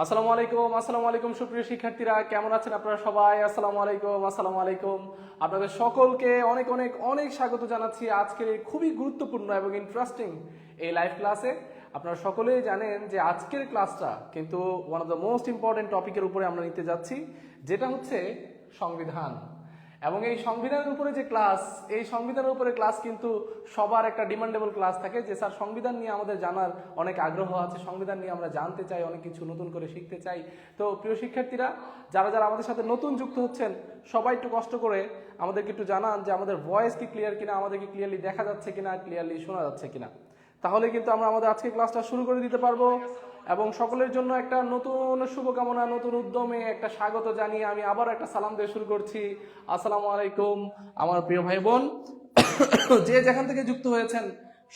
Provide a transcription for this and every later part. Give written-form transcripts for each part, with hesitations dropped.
আসসালামু আলাইকুম সুপ্রিয় শিক্ষার্থীরা, কেমন আছেন আপনারা সবাই? আসসালামু আলাইকুম। আপনাদের সকলকে অনেক অনেক অনেক স্বাগত জানাচ্ছি আজকের এই খুবই গুরুত্বপূর্ণ এবং ইন্টারেস্টিং এই লাইভ ক্লাসে। আপনারা সকলেই জানেন যে আজকের ক্লাসটা কিন্তু one of the most important টপিকের উপরে আমরা নিতে যাচ্ছি, যেটা হচ্ছে সংবিধান। এবং এই সংবিধানের উপরে যে ক্লাস, এই সংবিধানের উপরে ক্লাস কিন্তু সবার একটা ডিমান্ডেবল ক্লাস থাকে যে স্যার সংবিধান নিয়ে আমাদের জানার অনেক আগ্রহ আছে, সংবিধান নিয়ে আমরা জানতে চাই, অনেক কিছু নতুন করে শিখতে চাই। তো প্রিয় শিক্ষার্থীরা, যারা যারা আমাদের সাথে নতুন যুক্ত হচ্ছেন, সবাই একটু কষ্ট করে আমাদেরকে একটু জানান যে আমাদের ভয়েস কি ক্লিয়ার কিনা, আমাদের কি ক্লিয়ারলি দেখা যাচ্ছে কিনা, ক্লিয়ারলি শোনা যাচ্ছে কিনা। তাহলে কিন্তু আমরা আমাদের আজকের ক্লাসটা শুরু করে দিতে পারবো। এবং সকলের জন্য একটা নতুন শুভকামনা, নতুন উদ্যমে একটা স্বাগত জানিয়ে আমি আবার একটা সালাম দিয়ে শুরু করছি। আসসালামু আলাইকুম আমার প্রিয় ভাই বোন, যে যেখান থেকে যুক্ত হয়েছেন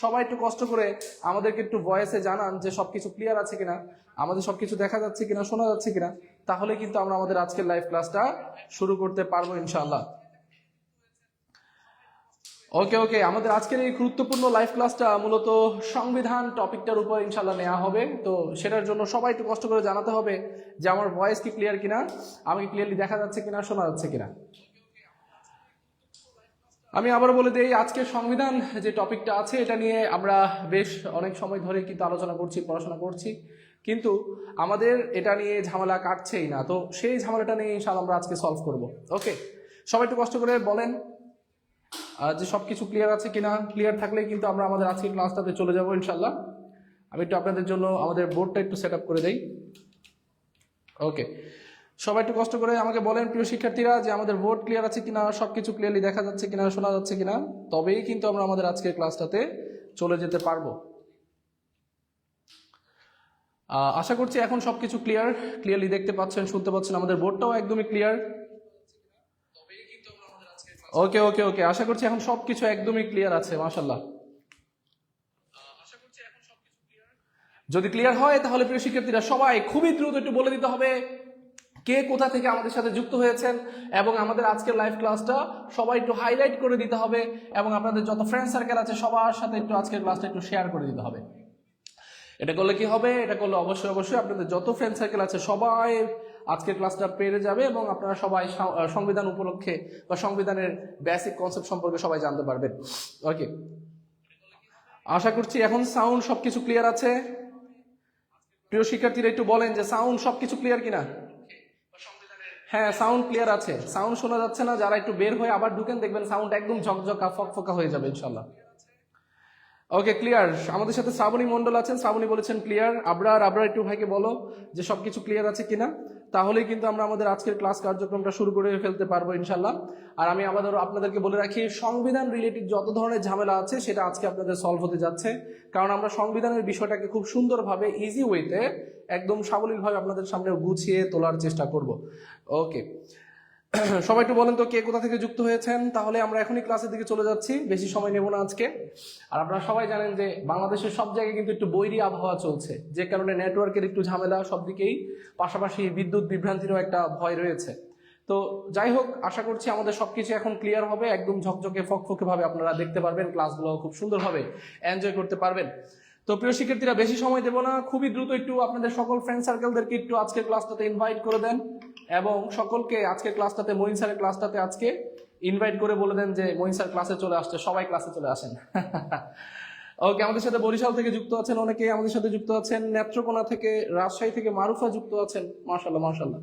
সবাই একটু কষ্ট করে আমাদেরকে একটু ভয়েসে জানান যে সবকিছু ক্লিয়ার আছে কিনা, আমাদের সবকিছু দেখা যাচ্ছে কিনা, শোনা যাচ্ছে কিনা। তাহলে কিন্তু আমরা আমাদের আজকের লাইভ ক্লাসটা শুরু করতে পারবো ইনশাআল্লাহ। ওকে, আমাদের আজকের এই গুরুত্বপূর্ণ লাইভ ক্লাসটা মূলত সংবিধান টপিকটার উপর ইনশাল্লাহ নেওয়া হবে। তো সেটার জন্য সবাই একটু কষ্ট করে জানাতে হবে যে আমার ভয়েস কি ক্লিয়ার কিনা, আমাকে ক্লিয়ারলি দেখা যাচ্ছে কিনা, শোনা যাচ্ছে কিনা। আমি আবার বলে দিই, আজকের সংবিধান যে টপিকটা আছে এটা নিয়ে আমরা বেশ অনেক সময় ধরে কিন্তু আলোচনা করছি, পড়াশোনা করছি, কিন্তু আমাদের এটা নিয়ে ঝামেলা কাটছেই না। তো সেই ঝামেলাটা নিয়ে ইনশাআল্লাহ আমরা আজকে সলভ করব। ওকে, সবাই একটু কষ্ট করে বলেন যে সবকিছু ক্লিয়ার আছে কিনা। ক্লিয়ার থাকলেই কিন্তু আমরা আমাদের আজকের ক্লাসটাতে চলে যাব ইনশাল্লাহ। আমি একটু আপনাদের জন্য আমাদের বোর্ডটা একটু সেট আপ করে দেই। ওকে, সবাই একটু কষ্ট করে আমাকে বলেন প্রিয় শিক্ষার্থীরা যে আমাদের বোর্ড ক্লিয়ার আছে কিনা, সবকিছু ক্লিয়ারলি দেখা যাচ্ছে কিনা, শোনা যাচ্ছে কিনা। তবেই কিন্তু আমরা আমাদের আজকের ক্লাসটাতে চলে যেতে পারবো। আশা করছি এখন সবকিছু ক্লিয়ারলি দেখতে পাচ্ছেন, শুনতে পাচ্ছেন, আমাদের বোর্ডটাও একদমই ক্লিয়ার। ওকে, আশা করছি এখন সবকিছু একদমই ক্লিয়ার আছে, মাশাআল্লাহ। যদি ক্লিয়ার হয় তাহলে প্রিয় শিক্ষার্থীরা সবাই খুবই দ্রুত একটু বলে দিতে হবে কে কোথা থেকে আমাদের সাথে যুক্ত হয়েছেন, এবং আমাদের আজকের লাইভ ক্লাসটা সবাই একটু হাইলাইট করে দিতে হবে, এবং আপনাদের যত ফ্রেন্ড সার্কেল আছে সবার সাথে একটু আজকের ক্লাসটা একটু শেয়ার করে দিতে হবে। এটা করলে কি হবে? এটা করলে অবশ্যই আপনাদের যত ফ্রেন্ড সার্কেল আছে সবাই আজকের ক্লাসটা পেরে যাবে, এবং আপনারা সবাই সংবিধান উপলক্ষে বা সংবিধানের বেসিক কনসেপ্ট সম্পর্কে সবাই জানতে পারবেন। ওকে, আশা করছি এখন সাউন্ড সবকিছু ক্লিয়ার আছে। প্রিয় শিক্ষার্থীরা একটু বলেন যে সাউন্ড সবকিছু ক্লিয়ার কিনা। হ্যাঁ, সাউন্ড ক্লিয়ার আছে, সাউন্ড শোনা যাচ্ছে না। যারা একটু বের হয়ে আবার ঢুকেন দেখবেন সাউন্ড একদম ঝকঝকা ফকফকা হয়ে যাবে ইনশাল্লাহ। ওকে, ক্লিয়ার। আমাদের সাথে শ্রাবণী মন্ডল আছেন, শ্রাবণী বলেছেন ক্লিয়ার। আবরার একটু ভাইকে বলো যে সবকিছু ক্লিয়ার আছে কিনা, তাহলেই কিন্তু আমরা আমাদের আজকের ক্লাস কার্যক্রমটা শুরু করে ফেলতে পারবো ইনশাল্লাহ। আর আমি আপনাদেরকে বলে রাখি, সংবিধান রিলেটেড যত ধরনের ঝামেলা আছে সেটা আজকে আপনাদের সলভ হতে যাচ্ছে, কারণ আমরা সংবিধানের বিষয়টাকে খুব সুন্দরভাবে ইজি ওয়েতে একদম সাবলীলভাবে আপনাদের সামনে গুছিয়ে তোলার চেষ্টা করব। ওকে, সবাই একটু বলেন তো কে কোথা থেকে যুক্ত হয়েছেন। তাহলে আমরা এখনই ক্লাসের দিকে চলে যাচ্ছি, বেশি সময় নেব না আজকে। আর আপনারা সবাই জানেন যে বাংলাদেশের সব জায়গায় কিন্তু একটু বৈরী আবহাওয়া চলছে, যে কারণে নেটওয়ার্কের একটু ঝামেলা সব দিকেই, পাশাপাশি বিদ্যুৎ বিভ্রান্তিরও একটা ভয় রয়েছে। তো যাই হোক, আশা করছি আমাদের সবকিছু এখন ক্লিয়ার হবে, একদম ঝকঝকে ফকফকে ভাবে আপনারা দেখতে পারবেন, ক্লাসগুলো খুব সুন্দরভাবে এনজয় করতে পারবেন। তো প্রিয় শিক্ষার্থীরা, বেশি সময় দেব না, খুবই দ্রুত একটু আপনাদের সকল ফ্রেন্ড সার্কেলদেরকে একটু আজকের ক্লাসটাতে ইনভাইট করে দেন, এবং সকলকে আজকের ক্লাসটাতে, মঈন স্যারের ক্লাসটাতে আজকে ইনভাইট করে বলে দেন যে মঈন স্যার ক্লাসে চলে আসছে, সবাই ক্লাসে চলে আসেন। ওকে, আমাদের সাথে বরিশাল থেকে যুক্ত আছেন অনেকে, আমাদের সাথে যুক্ত আছেন নেত্রকোনা থেকে, রাজশাহী থেকে মারুফা যুক্ত আছেন। মাশাআল্লাহ।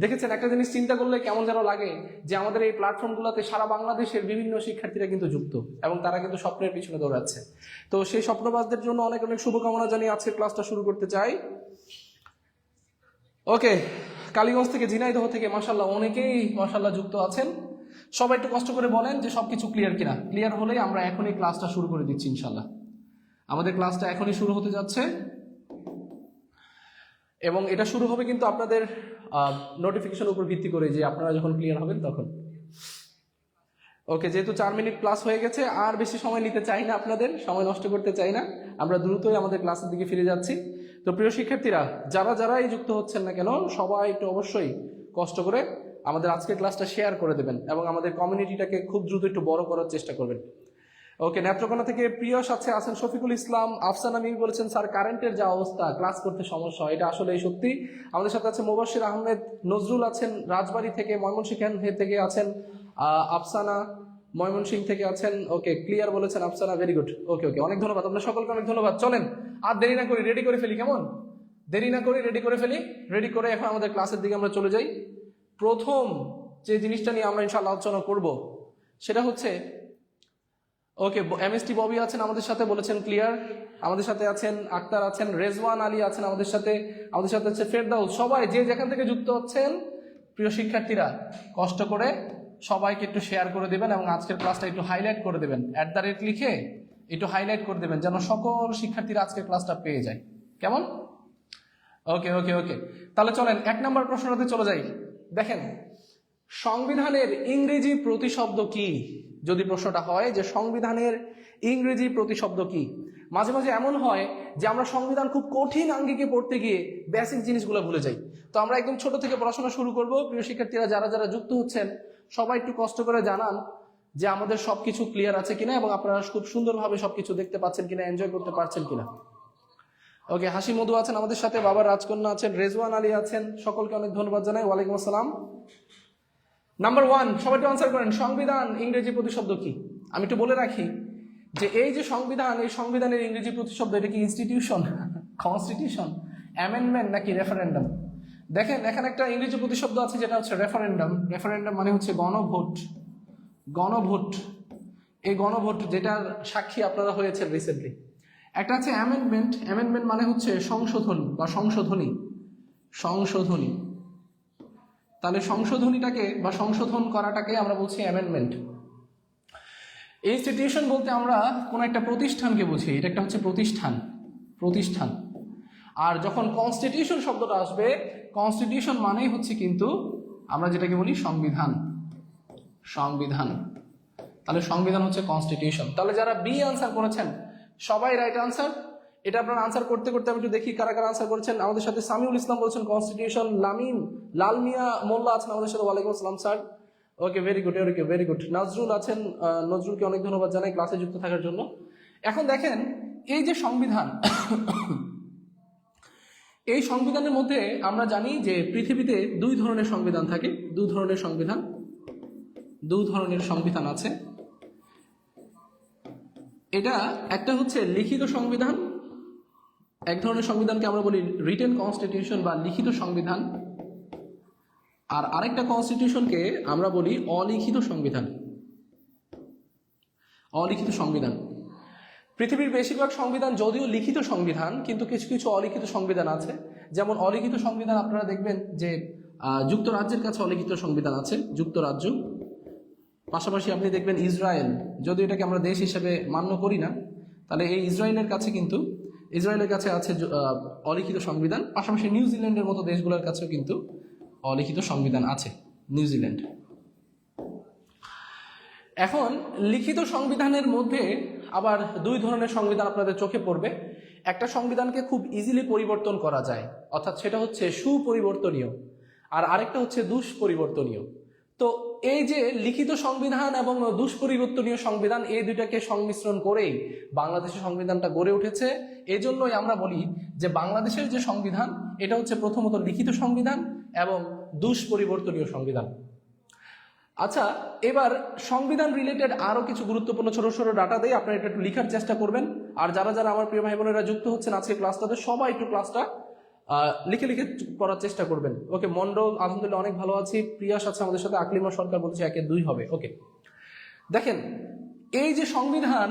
দেখেছেন, একটা জিনিস চিন্তা করলে কেমন যেন লাগে যে আমাদের এই প্ল্যাটফর্মগুলোতে সারা বাংলাদেশের বিভিন্ন শিক্ষার্থীরা কিন্তু যুক্ত, এবং তারা কিন্তু স্বপ্নের পিছনে দৌড়াচ্ছে। তো সেই স্বপ্নবাজদের জন্য অনেক অনেক শুভকামনা জানিয়ে আজকের ক্লাসটা শুরু করতে চাই। ওকে, কালীগঞ্জ থেকে, ঝিনাইদহ থেকে অনেকেই যুক্ত আছেন। সবাই একটু কষ্ট করে বলেন যে সবকিছু ক্লিয়ার কিনা। ক্লিয়ার হলেই আমরা এখনই ক্লাসটা শুরু করে দিচ্ছি ইনশাল্লাহ। আমাদের ক্লাসটা এখনই শুরু হতে যাচ্ছে, এবং এটা শুরু হবে কিন্তু আপনাদের নোটিফিকেশন উপর ভিত্তি করে, যে আপনারা যখন ক্লিয়ার হবেন তখন। ওকে, যেহেতু 4 মিনিট প্লাস হয়ে গেছে, আর বেশি সময় নিতে চাই না, আপনাদের সময় নষ্ট করতে চাই না, আমরা দ্রুতই আমাদের ক্লাসের দিকে ফিরে যাচ্ছি। তো প্রিয় শিক্ষার্থীরা, যারাই যুক্ত হচ্ছেন না কেন, সবাই একটু অবশ্যই কষ্ট করে আমাদের আজকের ক্লাসটা শেয়ার করে দেবেন, এবং আমাদের কমিউনিটিটাকে খুব দ্রুত একটু বড় করার চেষ্টা করবেন। ওকে, নেত্রকোনা থেকে প্রিয়স আছে, আছেন শফিকুল ইসলাম। আফসানা মিমি বলেছেন স্যার কারেন্টের যা অবস্থা ক্লাস করতে সমস্যা হয়, এটা আসলে সত্যি। আমাদের সাথে আছে মুবাশশির আহমেদ, নজরুল আছেন রাজবাড়ী থেকে, ময়মনসিংহ থেকে আছেন আফসানা, ময়মনসিংহ থেকে আছেন। ওকে, ক্লিয়ার বলেছেন আফসানা, ভেরি গুড। ওকে ওকে, অনেক ধন্যবাদ, আপনার সকলকে অনেক ধন্যবাদ। চলেন আর দেরি না করি, রেডি করে ফেলি, কেমন? দেরি না করি, রেডি করে ফেলি। রেডি করে এখন আমাদের ক্লাসের দিকে আমরা চলে যাই। প্রথম যে জিনিসটা নিয়ে আমরা ইনশাআল্লাহ আলোচনা করব সেটা হচ্ছে, ওকে, এমএসটি ববি আছেন আমাদের সাথে, বলেছেন ক্লিয়ার। আমাদের সাথে আছেন আক্তার, আছেন রেজওয়ান আলী, আছেন আমাদের সাথে হচ্ছে ফেরদাউস। সবাই যে যেখান থেকে যুক্ত হচ্ছেন, প্রিয় শিক্ষার্থীরা, কষ্ট করে সবাইকে একটু শেয়ার করে দেবেন এবং আজকের ক্লাসটা একটু হাইলাইট করে দেবেন, @ লিখে একটু হাইলাইট করে দেবেন, যেন সকল শিক্ষার্থীরা আজকের ক্লাসটা পেয়ে যায়, কেমন? ওকে ওকে ওকে, তাহলে চলেন 1 নম্বর প্রশ্নটাতে চলে যাই। দেখেন, সংবিধানের ইংরেজি প্রতিশব্দ কি? যদি প্রশ্নটা হয় যে সংবিধানের ইংরেজি প্রতিশব্দ কি, মাঝে মাঝে এমন হয় যে আমরা সংবিধান খুব কঠিন আঙ্গিকে পড়তে গিয়ে বেসিক জিনিসগুলো ভুলে যাই। তো আমরা একদম ছোট থেকে পড়াশোনা শুরু করব। প্রিয় শিক্ষার্থীরা যারা যারা যুক্ত হচ্ছেন, সবাই একটু কষ্ট করে জানান যে আমাদের সবকিছু ক্লিয়ার আছে কিনা এবং আপনারা খুব সুন্দরভাবে সবকিছু দেখতে পাচ্ছেন কিনা, এনজয় করতে পারছেন কিনা। ওকে, হাসি মধু আছেন আমাদের সাথে, বাবার রাজকন্যা আছেন, রেজওয়ান আলী আছেন, সকলকে অনেক ধন্যবাদ জানাই। ওয়ালাইকুম আসসালাম। নাম্বার 1, সবাই একটু আনসার করেন, সংবিধান ইংরেজি প্রতিশব্দ কি? আমি একটু বলে রাখি যে এই যে সংবিধান, এই সংবিধানের ইংরেজি প্রতিশব্দ, এটা কি ইনস্টিটিউশন, কনস্টিটিউশন, অ্যামেন্ডমেন্ট নাকি রেফারেন্ডাম? দেখেন, এখানে একটা ইংরেজি প্রতিশব্দ আছে যেটা হচ্ছে রেফারেন্ডাম। রেফারেন্ডাম মানে হচ্ছে গণভোট। গণভোট, এই গণভোট যেটার সাক্ষী আপনারা হয়েছেন রিসেন্টলি। একটা আছে অ্যামেন্ডমেন্ট। অ্যামেন্ডমেন্ট মানে হচ্ছে সংশোধন বা সংশোধনী। সংশোধনী, তাহলে সংশোধনীটাকে বা সংশোধন করাটাকে আমরা বলছি অ্যামেন্ডমেন্ট। ইনস্টিটিউশন বলতে আমরা কোন একটা প্রতিষ্ঠানকে বুঝি, এটা একটা হচ্ছে প্রতিষ্ঠান, প্রতিষ্ঠান। আর যখন কনস্টিটিউশন শব্দটা আসবে, কনস্টিটিউশন মানেই হচ্ছে কিন্তু আমরা যেটাকে বলি সংবিধান। সংবিধান, তাহলে সংবিধান হচ্ছে কনস্টিটিউশন। তাহলে যারা বি আনসার করেছেন সবাই রাইট আনসার। এটা আপনারা আনসার করতে করতে আমি একটু দেখি কারা কারা আনসার করেছেন। আমাদের সাথে সামিউল ইসলাম বলছেন কনস্টিটিউশন। লাল মিয়া মোল্লা আছেন আমাদের সাথে, ওয়ালাইকুম আসসালাম sir. Okay, very good, okay very good. Nazrul আছেন, নজরুলকে অনেক ধন্যবাদ জানাই ক্লাসে যুক্ত থাকার জন্য। এখন দেখেন, এই যে সংবিধান, এই সংবিধানের মধ্যে আমরা জানি যে পৃথিবীতে 2 ধরনের সংবিধান থাকে। 2 ধরনের সংবিধান, 2 ধরনের সংবিধান আছে। এটা একটা হচ্ছে লিখিত সংবিধান, এক ধরনের সংবিধানকে আমরা বলি রিটেন কনস্টিটিউশন বা লিখিত সংবিধান, আর আরেকটা কনস্টিটিউশনকে আমরা বলি অলিখিত সংবিধান। অলিখিত সংবিধান। পৃথিবীর বেশিরভাগ সংবিধান যদিও লিখিত সংবিধান, কিন্তু কিছু কিছু অলিখিত সংবিধান আছে। যেমন অলিখিত সংবিধান আপনারা দেখবেন যে যুক্তরাজ্যের কাছে অলিখিত সংবিধান আছে, যুক্তরাজ্য। পাশাপাশি আপনি দেখবেন ইসরায়েল, যদিও এটাকে আমরা দেশ হিসেবে মান্য করি না, তাহলে এই ইসরায়েলের কাছে আছে অলিখিত সংবিধান। পাশাপাশি নিউজিল্যান্ডের মতো দেশগুলোর কাছেও কিন্তু অলিখিত সংবিধান আছে, নিউজিল্যান্ড। এখন লিখিত সংবিধানের মধ্যে আবার 2 ধরনের সংবিধান আপনাদের চোখে পড়বে। একটা সংবিধানকে খুব ইজিলি পরিবর্তন করা যায়, অর্থাৎ সেটা হচ্ছে সুপরিবর্তনীয়, আর আরেকটা হচ্ছে দুষ্পরিবর্তনীয়। তো এই যে লিখিত সংবিধান এবং দুষ্পরিবর্তনীয় সংবিধান, এই দুইটাকে সংমিশ্রণ করেই বাংলাদেশের সংবিধানটা গড়ে উঠেছে। এজন্যই আমরা বলি যে বাংলাদেশের যে সংবিধান, এটা হচ্ছে প্রথমত লিখিত সংবিধান এবং দুষ্পরিবর্তনীয় সংবিধান। আচ্ছা, এবার সংবিধান রিলেটেড আরো কিছু গুরুত্বপূর্ণ ছোট ছোট ডাটা দেই, আপনারা একটু লিখার চেষ্টা করবেন। আর যারা যারা আমার প্রিয় ভাই বোনেরা যুক্ত হচ্ছেন আজকে ক্লাসটাতে, সবাই একটু ক্লাসটা লিখে লিখে করার চেষ্টা করবেন। ওকে, মন্ডল আলহামদুলিল্লাহ অনেক ভালো আছি। প্রিয়াস আছে আমাদের সাথে, আকলিমা সরকার বলছে 1 এ 2 হবে। ওকে, দেখেন, এই যে সংবিধান,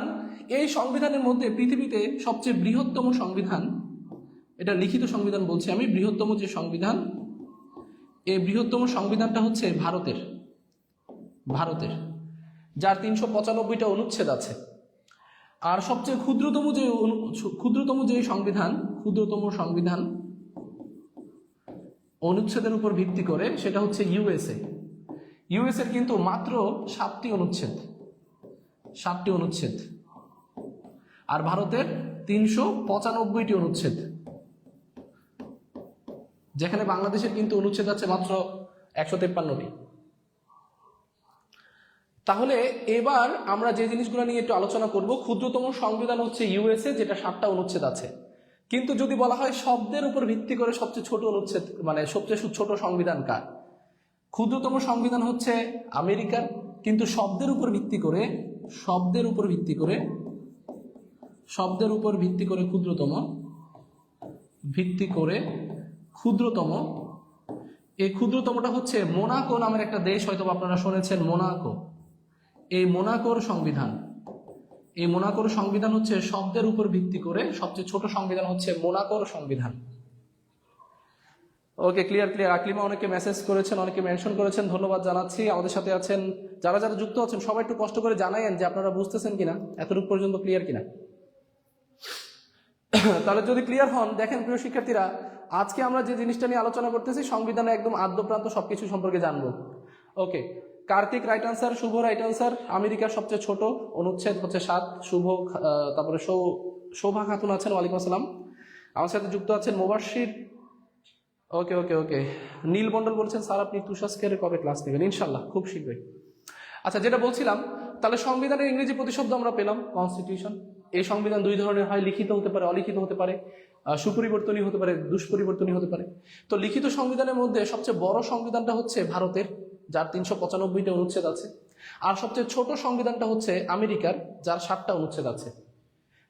এই সংবিধানের মধ্যে পৃথিবীতে সবচেয়ে বৃহত্তম সংবিধান, এটা লিখিত সংবিধান বলছি আমি, বৃহত্তম যে সংবিধান, এই বৃহত্তম সংবিধানটা হচ্ছে ভারতের, যার 395টা অনুচ্ছেদ আছে। আর সবচেয়ে ক্ষুদ্রতম যে সংবিধান অনুচ্ছেদের উপর ভিত্তি করে, সেটা হচ্ছে ইউএসএ এর কিন্তু মাত্র 7টি অনুচ্ছেদ, আর ভারতের 395টি অনুচ্ছেদ, যেখানে বাংলাদেশের কিন্তু অনুচ্ছেদ আছে মাত্র 153টি। তাহলে এবার আমরা যে জিনিসগুলো নিয়ে একটু আলোচনা করব, ক্ষুদ্রতম সংবিধান হচ্ছে ইউএসএ, যেটা 7টা অনুচ্ছেদ আছে। কিন্তু যদি বলা হয় শব্দের উপর ভিত্তি করে সবচেয়ে ছোট অনুচ্ছেদ, মানে সবচেয়ে ছোট সংবিধান কার, ক্ষুদ্রতম সংবিধান হচ্ছে আমেরিকার। কিন্তু শব্দের উপর ভিত্তি করে ক্ষুদ্রতম এই ক্ষুদ্রতমটা হচ্ছে মোনাকো নামের একটা দেশ, হয়তো আপনারা শুনেছেন মোনাকো। এই মোনাকোর সংবিধান হচ্ছে শব্দের উপর ভিত্তি করে সবচেয়ে ছোট সংবিধান হচ্ছে মোনাকোর সংবিধান। ওকে, ক্লিয়ার। আকলিমা অনেকে মেসেজ করেছেন, অনেকে মেনশন করেছেন, ধন্যবাদ জানাচ্ছি। আমাদের সাথে আছেন যারা যুক্ত আছেন সবাই একটু কষ্ট করে জানাইন যে আপনারা বুঝতেছেন কিনা, এতটুকু পর্যন্ত ক্লিয়ার কিনা। তাহলে যদি ক্লিয়ার হন, দেখেন প্রিয় শিক্ষার্থীরা, আজকে আমরা যে জিনিসটা নিয়ে আলোচনা করতেছি সংবিধানের একদম আদ্যপ্রান্ত সবকিছু সম্পর্কে জানবো। ওকে, কার্তিক রাইট আনসার, শুভ রাইট আনসার। আমেরিকার সবচেয়ে ছোট অনুচ্ছেদ হচ্ছে 7। শুভ, তারপরে শোভা খাতুন আছেন, ওয়ালাইকুম আসসালাম। আমার সাথে যুক্ত আছেন মুবাশশির। ওকে, নীল মন্ডল বলছেন স্যার আপনি তুষারকে কবে ক্লাস নেবেন? ইনশাল্লাহ খুব শীঘ্রই। আচ্ছা, যেটা বলছিলাম, তাহলে সংবিধানের ইংরেজি প্রতিশব্দ আমরা পেলাম কনস্টিটিউশন। এই সংবিধান দুই ধরনের হয়, লিখিত হতে পারে, অলিখিত হতে পারে, সুপরিবর্তনীয় হতে পারে, দুষ্পরিবর্তনীয় হতে পারে। তো লিখিত সংবিধানের মধ্যে সবচেয়ে বড় সংবিধানটা হচ্ছে ভারতের, যার 395টা অনুচ্ছেদ আছে। আর সবচেয়ে ছোট সংবিধানটা হচ্ছে আমেরিকার, যার 7টা অনুচ্ছেদ আছে।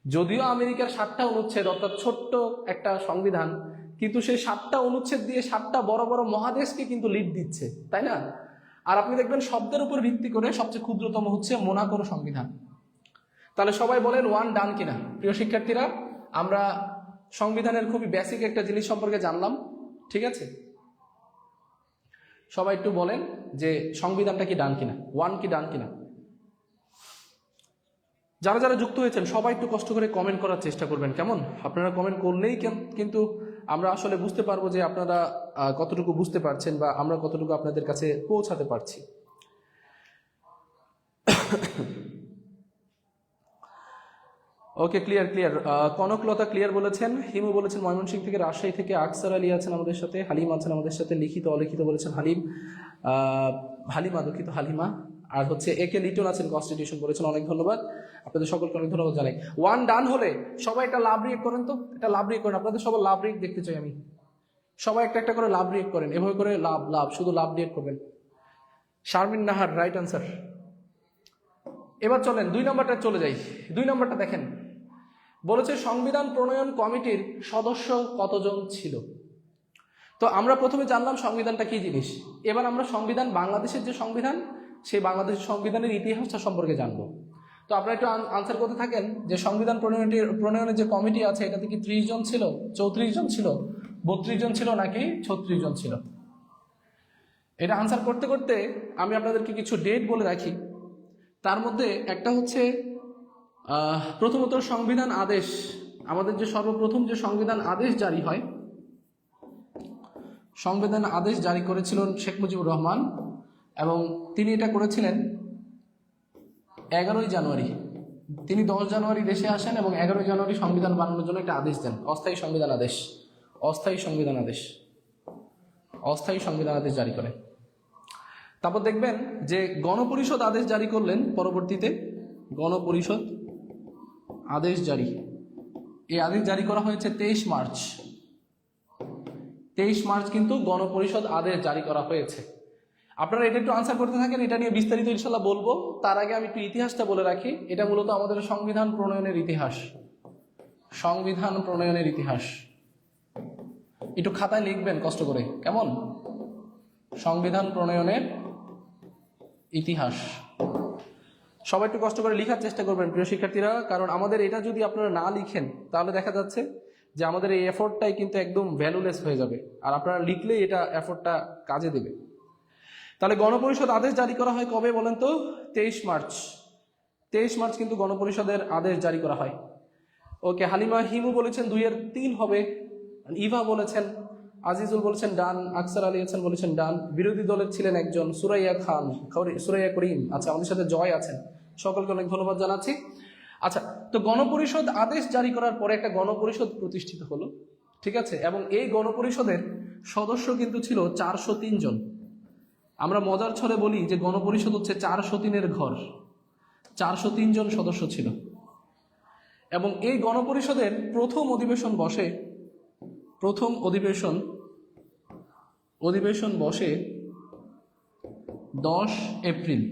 যদিও আমেরিকার 7টা অনুচ্ছেদ অর্থাৎ ছোট্ট একটা সংবিধান, কিন্তু সেই 7টা অনুচ্ছেদ দিয়ে 7টা বড় বড় মহাদেশকে কিন্তু লিড দিচ্ছে, তাই না? আর আপনি দেখবেন শব্দের উপর ভিত্তি করে সবচেয়ে ক্ষুদ্রতম হচ্ছে মোনাকোর সংবিধান। তাহলে সবাই বলেন ওয়ান ডান কিনা? প্রিয় শিক্ষার্থীরা, আমরা সংবিধানের খুবই বেসিক একটা জিনিস সম্পর্কে জানলাম, ঠিক আছে? সবাই একটু বলেন যে সংবিধানটা কি ডান কিনা, ওয়ান কি ডান কিনা। যারা যুক্ত হয়েছেন সবাই একটু কষ্ট করে কমেন্ট করার চেষ্টা করবেন, কেমন? আপনারা কমেন্ট করলেই কিন্তু আমরা আসলে বুঝতে পারবো যে আপনারা কতটুকু বুঝতে পারছেন বা আমরা কতটুকু আপনাদের কাছে পৌঁছাতে পারছি। ওকে, ক্লিয়ার। কনকলতা ক্লিয়ার বলেছেন, হিমু বলেছেন ময়মনসিংহ থেকে, রাজশাহী থেকে আকসার আলী আছেন আমাদের সাথে, হালিম আছেন আমাদের সাথে, লিখিত অলিখিত বলেছেন হালিমা, আর হচ্ছে একে লিটন আছেন কনস্টিটিউশন বলেছেন, অনেক ধন্যবাদ আপনাদের সকলকে, অনেক ধন্যবাদ জানাই। ওয়ান ডান হলে সবাই একটা লাভ রিয়েক্ট করেন তো, একটা লাভ রিয়েক্ট করেন, আপনাদের সবার লাভ রিয়েক্ট দেখতে চাই আমি। সবাই একটা করে লাভ রিয়েক্ট করেন, এভাবে করে লাভ শুধু লাভ রিয়েক্ট করবেন। Sharmin Nahar right answer. এবার চলেন 2 নম্বরটা চলে যাই। 2 নম্বরটা দেখেন, বলেছে সংবিধান প্রণয়ন কমিটির সদস্য কতজন ছিল। তো আমরা প্রথমে জানলাম সংবিধানটা কি জিনিস। এবার আমরা সংবিধান, বাংলাদেশের যে সংবিধান, সেই বাংলাদেশের সংবিধানের ইতিহাসটা সম্পর্কে জানবো। তো আপনারা একটু আনসার করতে থাকেন যে সংবিধান প্রণয়নের যে কমিটি আছে এটাতে কি 30 জন ছিল, 34 জন ছিল, 32 জন ছিল, নাকি 36 জন ছিল? এটা আনসার করতে করতে আমি আপনাদেরকে কিছু ডেট বলে রাখি। তার মধ্যে একটা হচ্ছে প্রথমত সংবিধান আদেশ। আমাদের যে সর্বপ্রথম যে সংবিধান আদেশ জারি হয়, সংবিধান আদেশ জারি করেছিলেন শেখ মুজিবুর রহমান, এবং তিনি এটা করেছিলেন 11ই জানুয়ারি। তিনি 10 জানুয়ারি দেশে আসেন এবং 11 জানুয়ারি সংবিধান বানানোর জন্য একটা আদেশ দেন, অস্থায়ী সংবিধান আদেশ জারি করেন। তারপর দেখবেন যে গণপরিষদ আদেশ জারি করলেন পরবর্তীতে, গণপরিষদ আদেশ জারি, এই আদেশ জারি করা হয়েছে 23 মার্চ কিন্তু গণপরিষদ আদেশ জারি করা হয়েছে। আপনারা এটা একটু আনসার করতে থাকেন, এটা নিয়ে বিস্তারিত ইনশাল্লাহ বলবো। তার আগে আমি একটু ইতিহাসটা বলে রাখি। এটা মূলত আমাদের সংবিধান প্রণয়নের ইতিহাস। একটু খাতায় লিখবেন কষ্ট করে, কেমন? সংবিধান প্রণয়নের ইতিহাস সবাই একটু কষ্ট করে লেখার চেষ্টা করবেন প্রিয় শিক্ষার্থীরা, কারণ আমাদের এটা যদি আপনারা না লিখেন তাহলে দেখা যাচ্ছে যে আমাদের এই এফোর্টটাই কিন্তু একদম ভ্যালুলেস হয়ে যাবে, আর আপনারা লিখলেই এটা এফোর্টটা কাজে দেবে। তাহলে গণপরিষদ আদেশ জারি করা হয় কবে বলেন তো? 23 মার্চ কিন্তু গণপরিষদের আদেশ জারি করা হয়। ওকে, হালিমা হিমু বলেছেন 2 এর 3 হবে, ইভা বলেছেন, আজিজুল বলেছেন ডান, আকসার আলী আছেন বলেছেন ডান, বিরোধী দলের ছিলেন একজন সুরাইয়া করিম, আচ্ছা আমাদের সাথে জয় আছেন, সকলকে অনেক ধন্যবাদ জানাচ্ছি। আচ্ছা, তো গণপরিষদ আদেশ জারি করার পরে একটা গণপরিষদ প্রতিষ্ঠিত হলো, ঠিক আছে, এবং এই গণপরিষদের সদস্য কিন্তু ছিল 403 জন। আমরা মজার ছলে বলি যে গণপরিষদ হচ্ছে 403-এর ঘর, 403 জন সদস্য ছিল। এবং এই গণপরিষদের প্রথম অধিবেশন বসে 10 এপ্রিল।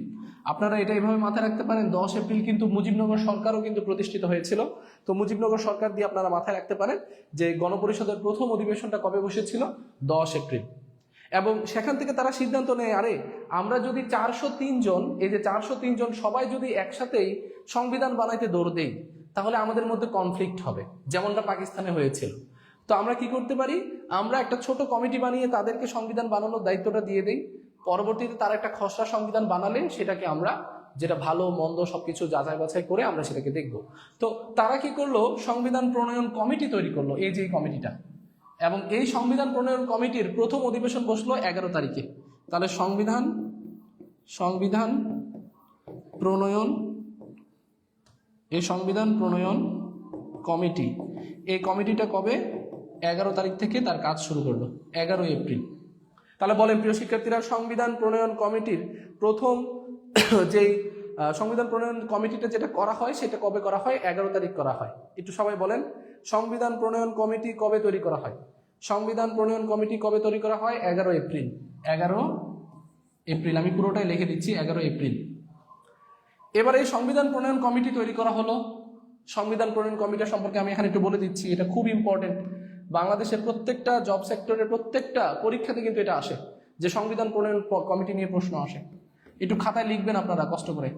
আপনারা এটা এইভাবে মাথায় রাখতে পারেন, 10 এপ্রিল কিন্তু মুজিবনগর সরকারও কিন্তু প্রতিষ্ঠিত হয়েছিল। তো মুজিবনগর সরকার দিয়ে আপনারা মাথায় রাখতে পারেন যে গণপরিষদের প্রথম অধিবেশনটা কবে বসেছিল, 10 এপ্রিল। এবং সেখান থেকে তারা সিদ্ধান্ত নেয়, আরে আমরা যদি 403 জন, এই যে 403 জন সবাই যদি একসাথেই সংবিধান বানাইতে দৌড় দেই, তাহলে আমাদের মধ্যে কনফ্লিক্ট হবে, যেমনটা পাকিস্তানে হয়েছিল। তো আমরা কি করতে পারি, আমরা একটা ছোট কমিটি বানিয়ে তাদেরকে সংবিধান বানানোর দায়িত্বটা দিয়ে দেই। পরবর্তীতে তারা একটা খসড়া সংবিধান বানালে সেটাকে আমরা, যেটা ভালো মন্দ সবকিছু যাচাই বাছাই করে আমরা সেটাকে দেখব। তো তারা কি করলো, সংবিধান প্রণয়ন কমিটি তৈরি করলো, এই যে কমিটিটা। এবং এই সংবিধান প্রণয়ন কমিটির প্রথম অধিবেশন বসলো 11 তারিখে। তাহলে সংবিধান প্রণয়ন কমিটি, এই কমিটিটা কবে, 11 তারিখ থেকে তার কাজ শুরু করলো, 11 এপ্রিল। তাহলে বলেন প্রিয় শিক্ষার্থীরা, সংবিধান প্রণয়ন কমিটির প্রথম যেই সংবিধান প্রণয়ন কমিটিটা যেটা করা হয় সেটা কবে করা হয়, 11 তারিখ করা হয়। একটু সবাই বলেন, সংবিধান প্রণয়ন কমিটি কবে তৈরি করা হয়? সংবিধান প্রণয়ন কমিটি কবে তৈরি করা হয়? 11 এপ্রিল। 11 এপ্রিল, আমি পুরোটাই লিখে দিচ্ছি, 11 এপ্রিল। এবার এই সংবিধান প্রণয়ন কমিটি তৈরি করা হলো। সংবিধান প্রণয়ন কমিটি সম্পর্কে আমি এখানে একটু বলে দিচ্ছি, এটা খুব ইম্পর্টেন্ট। বাংলাদেশের প্রত্যেকটা জব সেক্টরের প্রত্যেকটা পরীক্ষাতে কিন্তু এটা আসে, যে সংবিধান প্রণয়ন কমিটি নিয়ে প্রশ্ন আসে। একটু খাতায় লিখবেন আপনারা কষ্ট করে।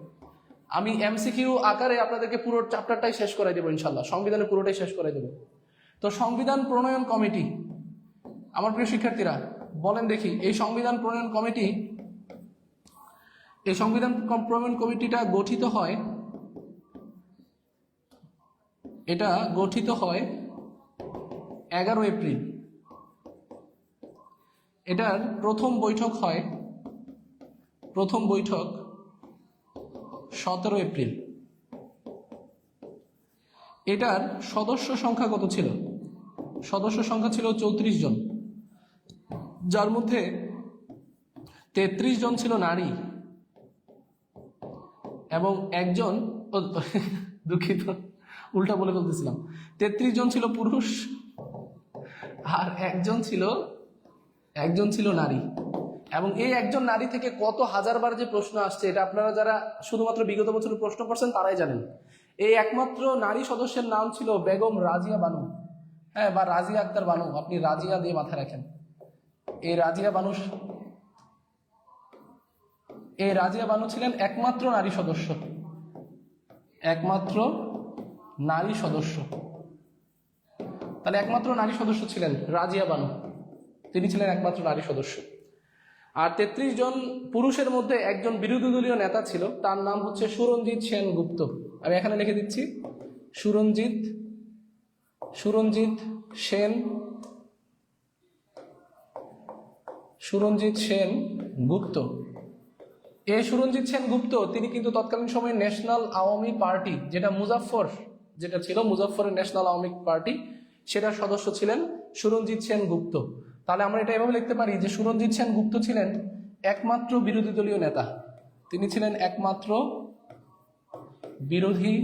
আমি এমসিকিউ আকারে আপনাদেরকে পুরো চ্যাপ্টারটাই শেষ করে দেবো ইনশাল্লাহ, সংবিধানের পুরোটাই শেষ করে দেবো। তো সংবিধান প্রণয়ন কমিটি, আমার প্রিয় শিক্ষার্থীরা বলেন দেখি, এই সংবিধান প্রণয়ন কমিটিটা গঠিত হয়, এটা গঠিত হয় 11 এপ্রিল। এটার প্রথম বৈঠক 17 এপ্রিল। এটার সদস্য সংখ্যা কত ছিল? সদস্য সংখ্যা ছিল 34 জন, যার মধ্যে 33 জন ছিল নারী এবং একজন, দুঃখিত উল্টা বলে ফেলতেছিলাম, 33 জন ছিল পুরুষ আর একজন ছিল নারী। এবং এই একজন নারী থেকে কত হাজারবার যে প্রশ্ন আসছে, এটা আপনারা যারা শুধুমাত্র বিগত বছরের প্রশ্ন করছেন তারাই জানেন। এই একমাত্র নারী সদস্যের নাম ছিল বেগম রাজিয়া বানু, হ্যাঁ, বা রাজিয়া আক্তার বানু, আপনি রাজিয়া দিয়ে মাথায় রাখেন। এই রাজিয়া বানু ছিলেন একমাত্র নারী সদস্য। তাহলে একমাত্র নারী সদস্য ছিলেন রাজিয়া বানু, তিনি ছিলেন একমাত্র নারী সদস্য। আর 33 জন পুরুষের মধ্যে একজন বিরোধী দলীয় নেতা ছিল, তার নাম হচ্ছে সুরঞ্জিত সেনগুপ্ত। আমি এখানে লিখে দিচ্ছি, সুরঞ্জিত সেনগুপ্ত। এই সুরঞ্জিত সেনগুপ্ত তিনি কিন্তু তৎকালীন সময়ে ন্যাশনাল আওয়ামী পার্টি, যেটা মুজাফফরের ন্যাশনাল আওয়ামী পার্টি, সেটার সদস্য ছিলেন সুরঞ্জিত সেনগুপ্ত। তাহলে আমরা এটা এভাবে লিখতে পারি যে সুরঞ্জিত সেনগুপ্ত ছিলেন একমাত্র বিরোধী দলীয় নেতা, তিনি ছিলেন একমাত্র বিরোধী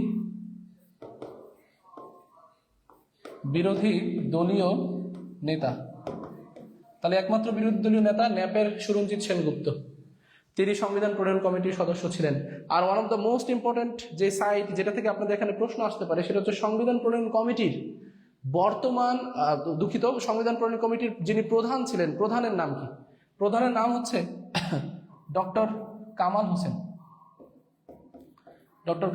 দলীয় নেতা। তাহলে একমাত্র বিরোধী দলীয় নেতা ন্যাপের সুরঞ্জিত সেনগুপ্ত, তিনি সংবিধান প্রণয়ন কমিটির সদস্য ছিলেন। আর one of the most important যে সাইট, যেটা থেকে আপনাদের এখানে প্রশ্ন আসতে পারে, সেটা হচ্ছে সংবিধান প্রণয়ন কমিটির সংবিধান প্রণয়ন কমিটির যিনি প্রধান ছিলেন, প্রধানের নাম কি? প্রধানের নাম হচ্ছে ডক্টর কামাল হোসেন। ডক্টর